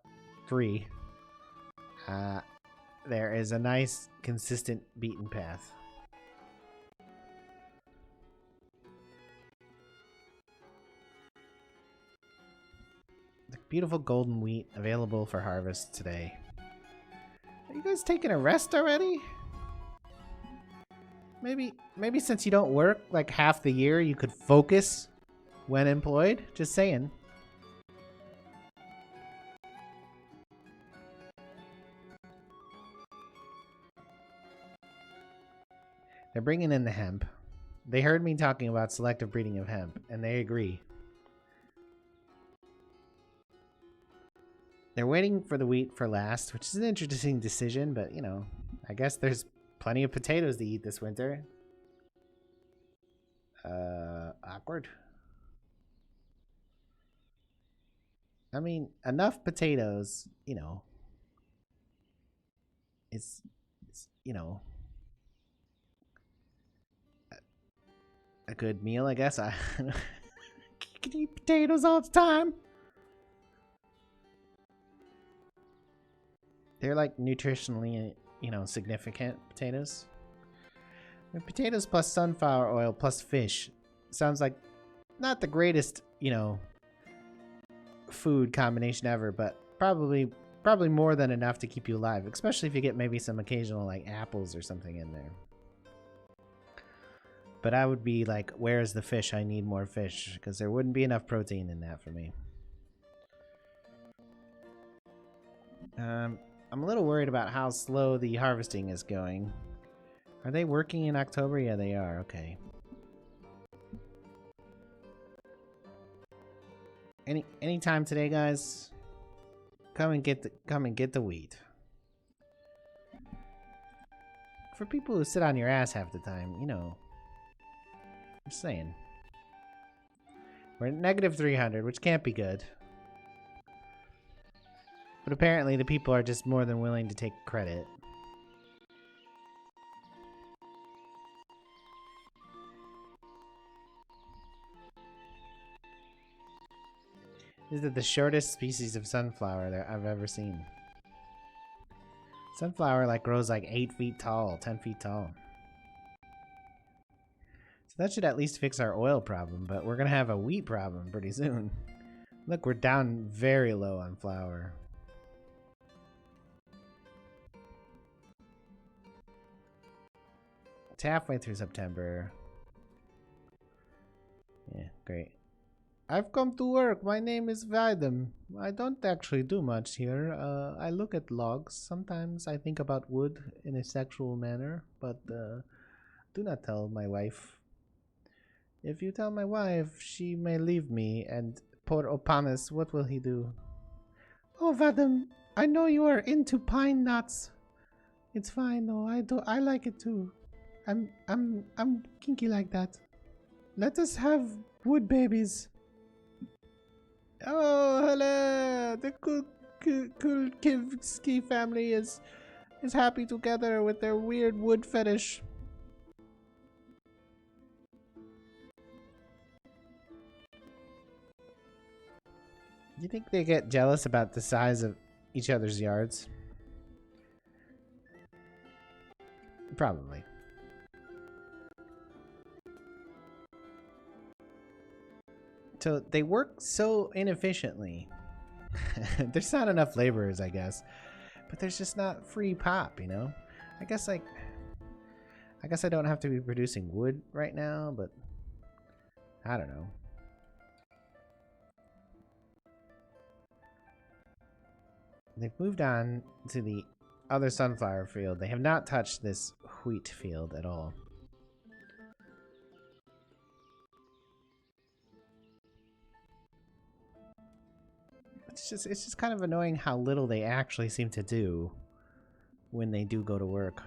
3. There is a nice consistent beaten path. The beautiful golden wheat available for harvest today. Are you guys taking a rest already? Maybe since you don't work like half the year, you could focus when employed. Just saying. They're bringing in the hemp. They heard me talking about selective breeding of hemp, and they agree. They're waiting for the wheat for last, which is an interesting decision, but, you know, I guess there's plenty of potatoes to eat this winter. Awkward. I mean, enough potatoes, you know, it's you know, a good meal, I guess. I can eat potatoes all the time. They're like nutritionally, you know, significant potatoes. And potatoes plus sunflower oil plus fish sounds like not the greatest, you know, food combination ever, but probably more than enough to keep you alive, especially if you get maybe some occasional like apples or something in there. But I would be like, where's the fish? I need more fish, because there wouldn't be enough protein in that for me. I'm a little worried about how slow the harvesting is going. Are they working in October? Yeah, they are. Okay. Any time today, guys. Come and get the wheat. For people who sit on your ass half the time, you know. I'm just saying. We're at negative 300, which can't be good. But apparently the people are just more than willing to take credit. This is the shortest species of sunflower that I've ever seen. Sunflower like grows like 8 feet tall, 10 feet tall. So that should at least fix our oil problem, but we're gonna have a wheat problem pretty soon. Look, we're down very low on flour. It's halfway through September. Yeah, great. I've come to work. My name is Vadim. I don't actually do much here. I look at logs. Sometimes I think about wood in a sexual manner, but do not tell my wife. If you tell my wife, she may leave me, and poor Opanis, what will he do? Oh, Vadim, I know you are into pine nuts. It's fine, though. I like it too. I'm kinky like that. Let us have wood babies. Oh, hello! The Kulkivsky family is happy together with their weird wood fetish. You think they get jealous about the size of each other's yards? Probably. So they work so inefficiently. There's not enough laborers, I guess. But there's just not free pop, you know? I guess I don't have to be producing wood right now, but I don't know. They've moved on to the other sunflower field. They have not touched this wheat field at all. It's just kind of annoying how little they actually seem to do when they do go to work.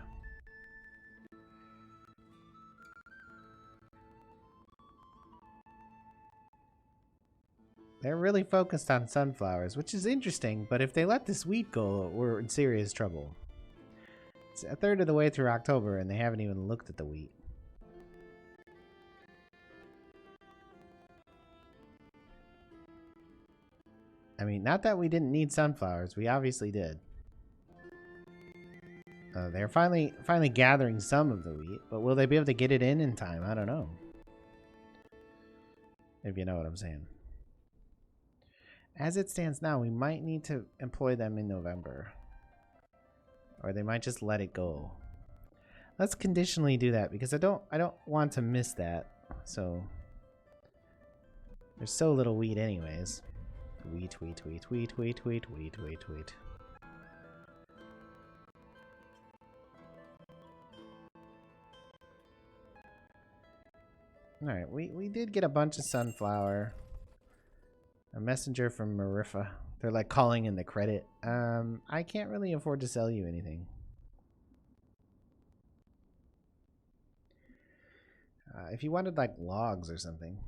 They're really focused on sunflowers, which is interesting, but if they let this wheat go, we're in serious trouble. It's a third of the way through October and they haven't even looked at the wheat. I mean, not that we didn't need sunflowers, we obviously did. They're finally gathering some of the wheat, but will they be able to get it in time? I don't know. If you know what I'm saying. As it stands now, we might need to employ them in November. Or they might just let it go. Let's conditionally do that because I don't want to miss that. So there's so little wheat anyways. Wheat. Alright, we did get a bunch of sunflower. A messenger from Marifa. They're like calling in the credit. I can't really afford to sell you anything. If you wanted like logs or something.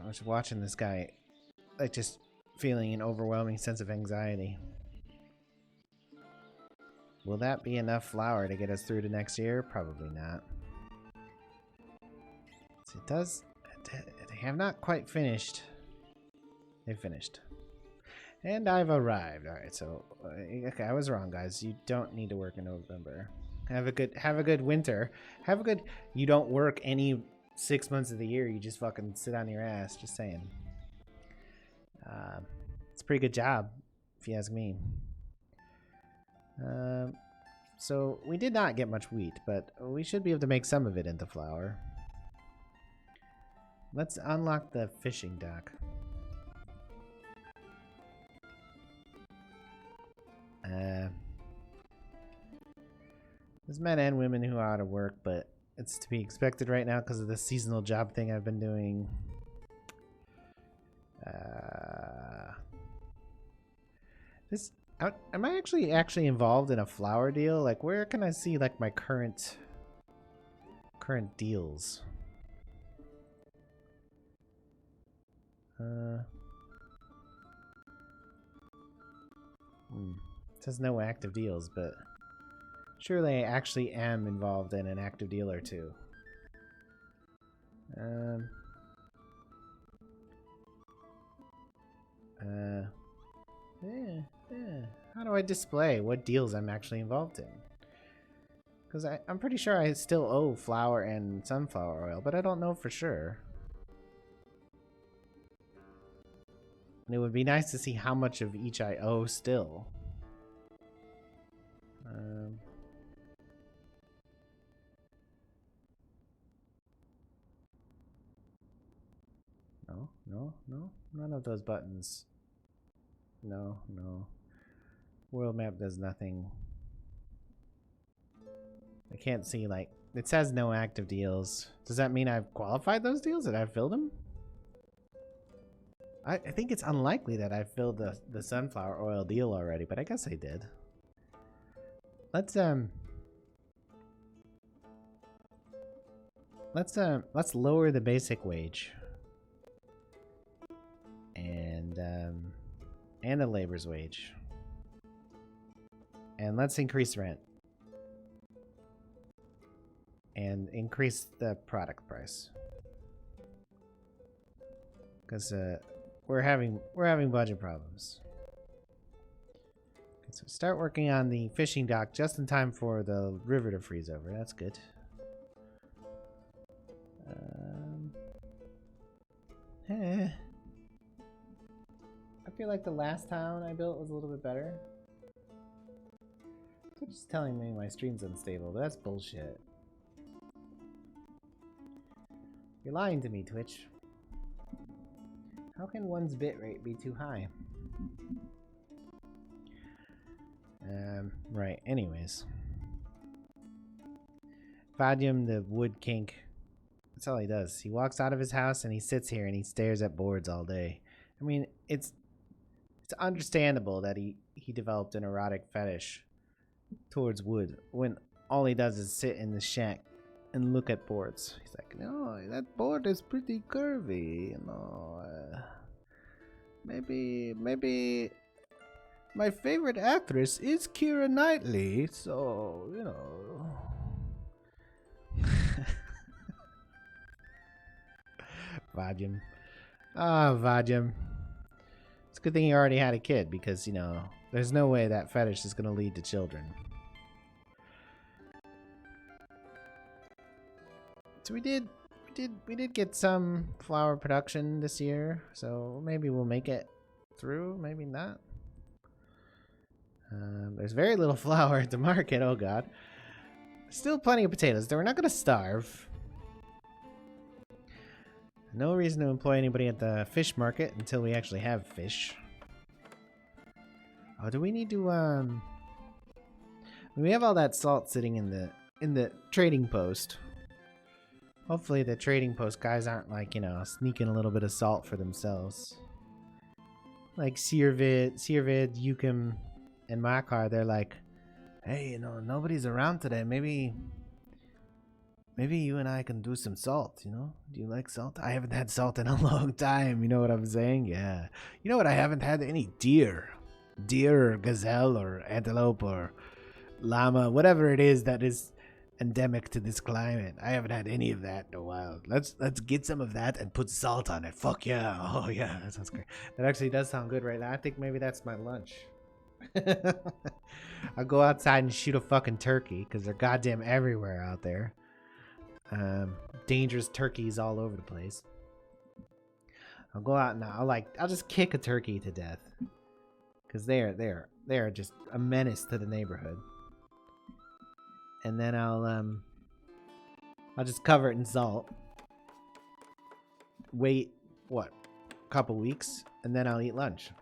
I was watching this guy, like just feeling an overwhelming sense of anxiety. Will that be enough flour to get us through to next year? Probably not. So it does. They have not quite finished. They've finished. And I've arrived. Alright, so okay, I was wrong, guys. You don't need to work in November. Have a good winter. Have a good you don't work any 6 months of the year, you just fucking sit on your ass, just saying. It's a pretty good job, if you ask me. So we did not get much wheat, but we should be able to make some of it into flour. Let's unlock the fishing dock. There's men and women who are out of work, but it's to be expected right now because of the seasonal job thing I've been doing. Am I actually involved in a flour deal? Like, where can I see like my current deals? It says no active deals, but surely I actually am involved in an active deal or two. How do I display what deals I'm actually involved in? Because I'm pretty sure I still owe flour and sunflower oil, but I don't know for sure. And it would be nice to see how much of each I owe still. No. None of those buttons. No. World map does nothing. I can't see, like, it says no active deals. Does that mean I've qualified those deals? Did I fill them? I think it's unlikely that I filled the sunflower oil deal already, but I guess I did. Let's lower the basic wage. And the labor's wage. And let's increase rent. And increase the product price. Because we're having budget problems. Okay, so start working on the fishing dock just in time for the river to freeze over. That's good. I feel like the last town I built was a little bit better. They're just telling me my stream's unstable, but that's bullshit. You're lying to me, Twitch. How can one's bitrate be too high? Right, anyways. Vadium, the wood kink. That's all he does. He walks out of his house and he sits here and he stares at boards all day. I mean, it's understandable that he developed an erotic fetish towards wood when all he does is sit in the shack and look at boards. He's like, no, that board is pretty curvy, you know. Maybe my favorite actress is Keira Knightley, so, you know. Vadium. Vadium. It's a good thing you already had a kid because, you know, there's no way that fetish is going to lead to children. So we did get some flour production this year, so maybe we'll make it through, maybe not. There's very little flour at the market, oh god. Still plenty of potatoes. We're not going to starve. No reason to employ anybody at the fish market until we actually have fish. Oh, do we need to we have all that salt sitting in the trading post. Hopefully the trading post guys aren't like, you know, sneaking a little bit of salt for themselves. Like Seervid, Yukim, and Makar, they're like, hey, you know, nobody's around today. Maybe you and I can do some salt, you know? Do you like salt? I haven't had salt in a long time, you know what I'm saying? Yeah. You know what I haven't had? Any deer. Deer or gazelle or antelope or llama, whatever it is that is endemic to this climate. I haven't had any of that in a while. Let's get some of that and put salt on it. Fuck yeah. Oh yeah, that sounds great. That actually does sound good right now. I think maybe that's my lunch. I'll go outside and shoot a fucking turkey because they're goddamn everywhere out there. Dangerous turkeys all over the place. I'll go out and I'll just kick a turkey to death because they're just a menace to the neighborhood. And then I'll just cover it in salt. Wait, what? A couple weeks, and then I'll eat lunch.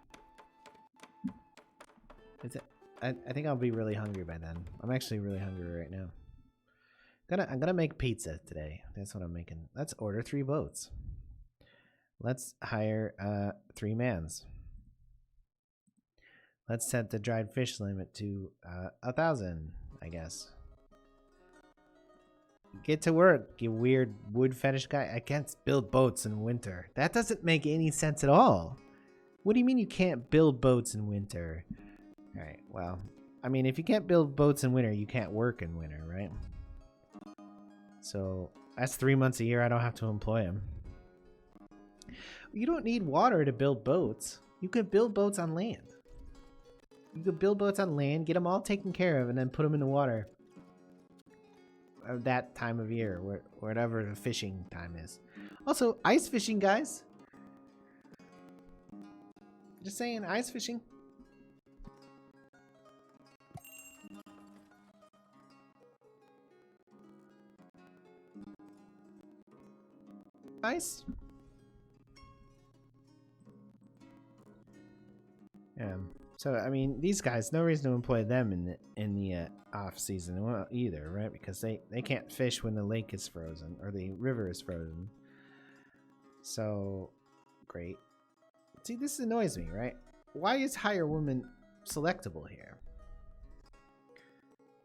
I think I'll be really hungry by then. I'm actually really hungry right now. I'm gonna make pizza today. That's what I'm making. Let's order 3 boats. Let's hire 3 mans. Let's set the dried fish limit to 1,000, I guess. Get to work, you weird wood fetish guy. I can't build boats in winter. That doesn't make any sense at all. What do you mean you can't build boats in winter? Alright, well, I mean, if you can't build boats in winter, you can't work in winter, right? So, that's 3 months a year I don't have to employ him. You don't need water to build boats. You could build boats on land. You could build boats on land, get them all taken care of, and then put them in the water. That time of year, whatever the fishing time is. Also, ice fishing, guys. Just saying, ice fishing. Ice. Yeah. So I mean, these guys, no reason to employ them in the off season either, right? Because they can't fish when the lake is frozen or the river is frozen. So great. See, this annoys me, right? Why is hire woman selectable here?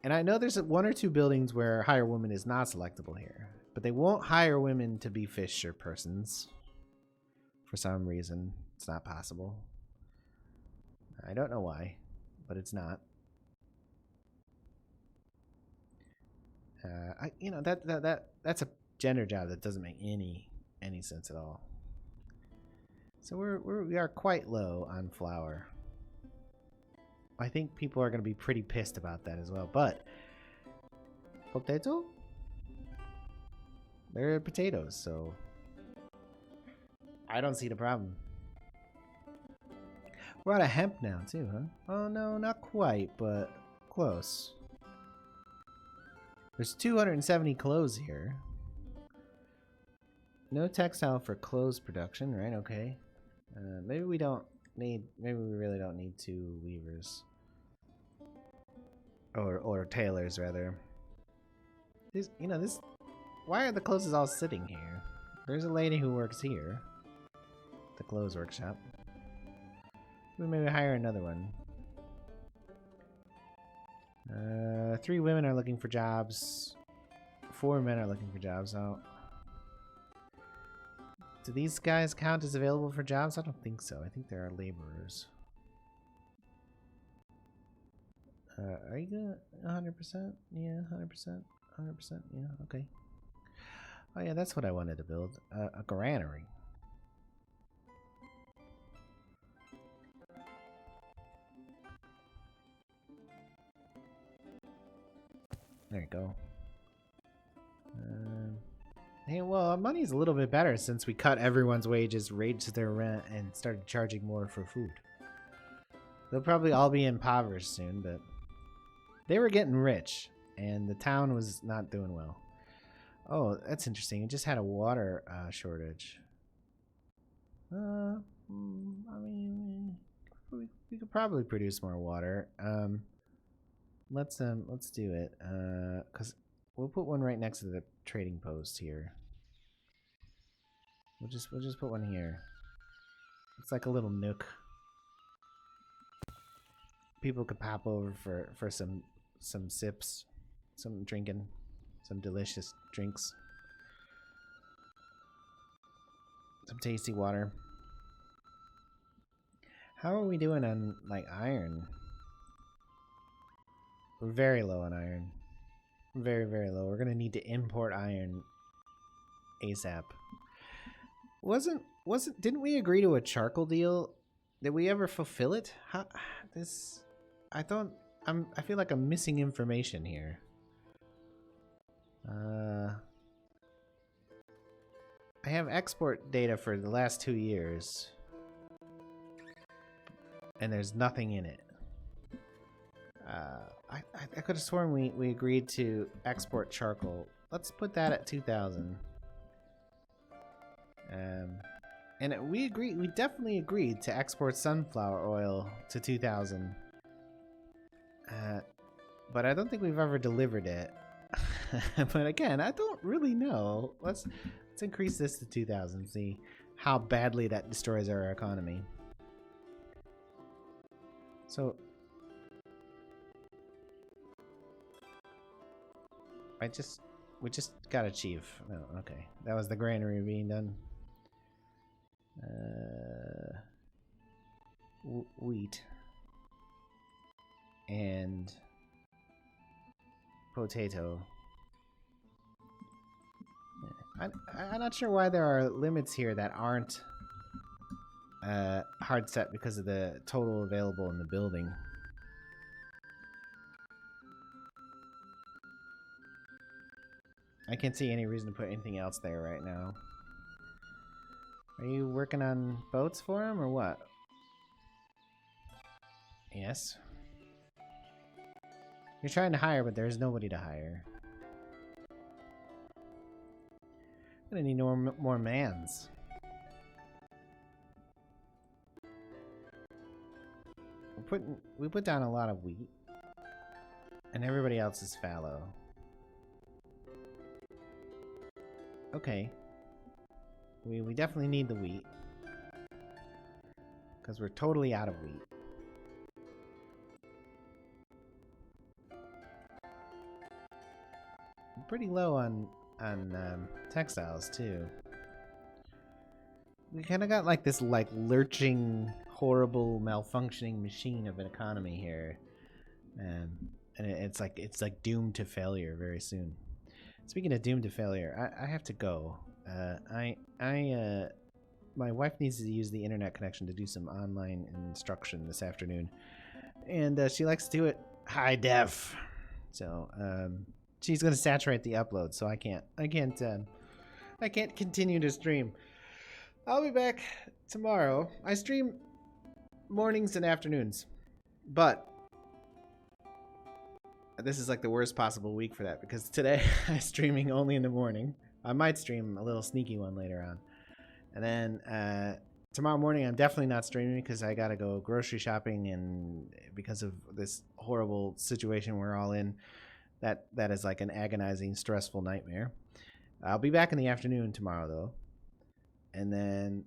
And I know there's 1 or 2 buildings where hire woman is not selectable here, but they won't hire women to be fisher persons for some reason. It's not possible. I don't know why, but it's not. You know, that's a gender job that doesn't make any sense at all. So we are quite low on flour. I think people are going to be pretty pissed about that as well. But potato, they're potatoes, so I don't see the problem. We're out of hemp now, too, huh? Oh, no, not quite, but close. There's 270 clothes here. No textile for clothes production, right? Okay. Maybe we really don't need 2 weavers. Or tailors, rather. Why are the clothes all sitting here? There's a lady who works here. The clothes workshop. We maybe hire another one. 3 women are looking for jobs. 4 men are looking for jobs. Oh. Do these guys count as available for jobs? I don't think so. I think there are laborers. Are you good? 100%? Yeah, 100%. 100%. Yeah, okay. Oh yeah, that's what I wanted to build. A granary. There you go. Hey, well, our money's a little bit better since we cut everyone's wages, raised their rent, and started charging more for food. They'll probably all be impoverished soon, but they were getting rich, and the town was not doing well. Oh, that's interesting. It just had a water shortage. I mean, we could probably produce more water. Let's do it. Cause we'll put one right next to the trading post here. We'll just put one here. It's like a little nook. People could pop over for some sips, some drinking, some delicious drinks, some tasty water. How are we doing on like iron? We're very low on iron. Very, very low. We're gonna need to import iron ASAP. Didn't we agree to a charcoal deal? Did we ever fulfill it? How this I feel like I'm missing information here. I have export data for the last 2 years. And there's nothing in it. I could have sworn we agreed to export charcoal. Let's put that at 2,000. And we definitely agreed to export sunflower oil to 2,000. But I don't think we've ever delivered it. But again, I don't really know. Let's increase this to 2,000. See how badly that destroys our economy. So we just got a chief. Oh, okay. That was the granary being done. Wheat and potato. I'm not sure why there are limits here that aren't hard set because of the total available in the building. I can't see any reason to put anything else there right now. Are you working on boats for him or what? Yes. You're trying to hire, but there's nobody to hire. I'm gonna need more mans. We put down a lot of wheat, and everybody else is fallow. Okay. We definitely need the wheat. Because we're totally out of wheat. I'm pretty low on textiles too. We kind of got like this lurching, horrible, malfunctioning machine of an economy here. And it's like doomed to failure very soon. Speaking of doomed to failure, I have to go. My wife needs to use the internet connection to do some online instruction this afternoon, and she likes to do it high def. So she's gonna saturate the upload, so I can't continue to stream. I'll be back tomorrow. I stream mornings and afternoons, but this is like the worst possible week for that because today I'm streaming only in the morning. I might stream a little sneaky one later on. And then tomorrow morning I'm definitely not streaming because I gotta go grocery shopping, and because of this horrible situation we're all in, that is like an agonizing, stressful nightmare. I'll be back in the afternoon tomorrow though. And then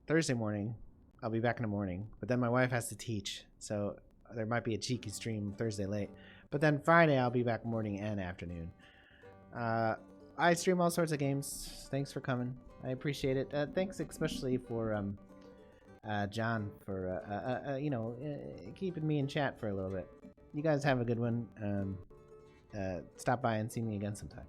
Thursday morning, I'll be back in the morning. But then my wife has to teach, so there might be a cheeky stream Thursday late. But then Friday I'll be back morning and afternoon. I stream all sorts of games. Thanks for coming. I appreciate it. Thanks especially for John for keeping me in chat for a little bit. You guys have a good one. Stop by and see me again sometime.